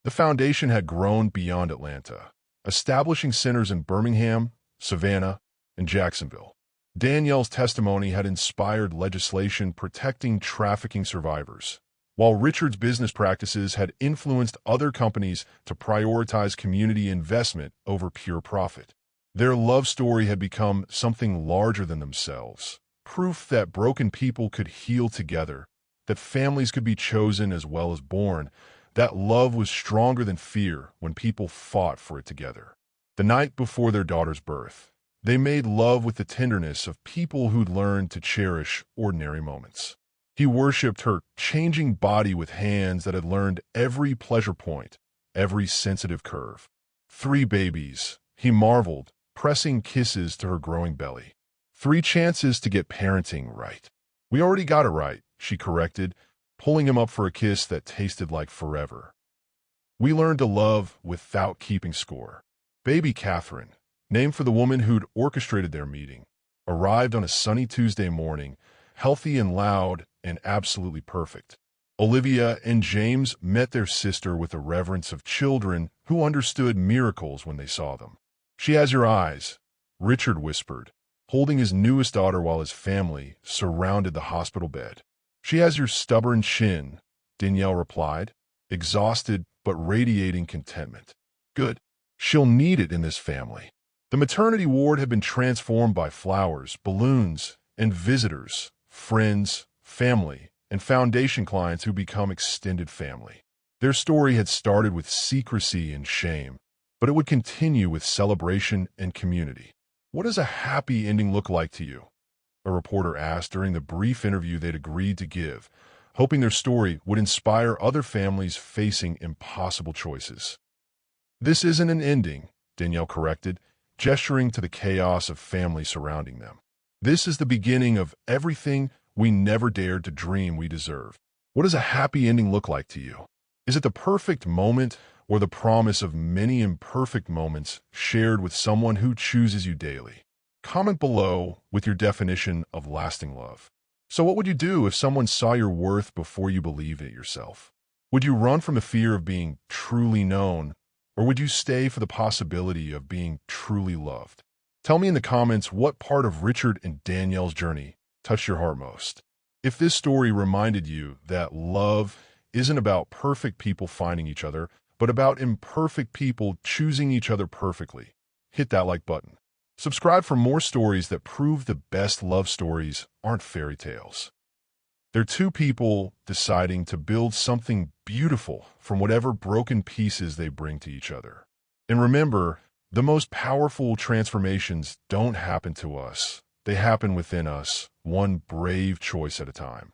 The foundation had grown beyond Atlanta, establishing centers in Birmingham, Savannah, and Jacksonville. Danielle's testimony had inspired legislation protecting trafficking survivors, while Richard's business practices had influenced other companies to prioritize community investment over pure profit. Their love story had become something larger than themselves, proof that broken people could heal together, that families could be chosen as well as born, that love was stronger than fear when people fought for it together. The night before their daughter's birth, they made love with the tenderness of people who'd learned to cherish ordinary moments. He worshipped her changing body with hands that had learned every pleasure point, every sensitive curve. 3 babies, he marveled, pressing kisses to her growing belly. 3 chances to get parenting right. We already got it right, she corrected, pulling him up for a kiss that tasted like forever. We learned to love without keeping score. Baby Catherine, named for the woman who'd orchestrated their meeting, arrived on a sunny Tuesday morning, healthy and loud and absolutely perfect. Olivia and James met their sister with the reverence of children who understood miracles when they saw them. She has your eyes, Richard whispered, holding his newest daughter while his family surrounded the hospital bed. "She has your stubborn chin," Danielle replied, exhausted but radiating contentment. "Good. She'll need it in this family." The maternity ward had been transformed by flowers, balloons, and visitors, friends, family, and foundation clients who become extended family. Their story had started with secrecy and shame, but it would continue with celebration and community. "What does a happy ending look like to you?" a reporter asked during the brief interview they'd agreed to give, hoping their story would inspire other families facing impossible choices. "This isn't an ending," Danielle corrected, gesturing to the chaos of family surrounding them. "This is the beginning of everything we never dared to dream we deserve." What does a happy ending look like to you? Is it the perfect moment or the promise of many imperfect moments shared with someone who chooses you daily? Comment below with your definition of lasting love. So what would you do if someone saw your worth before you believed it yourself? Would you run from the fear of being truly known, or would you stay for the possibility of being truly loved? Tell me in the comments what part of Richard and Danielle's journey touched your heart most. If this story reminded you that love isn't about perfect people finding each other, but about imperfect people choosing each other perfectly, hit that like button. Subscribe for more stories that prove the best love stories aren't fairy tales. They're two people deciding to build something beautiful from whatever broken pieces they bring to each other. And remember, the most powerful transformations don't happen to us. They happen within us, one brave choice at a time.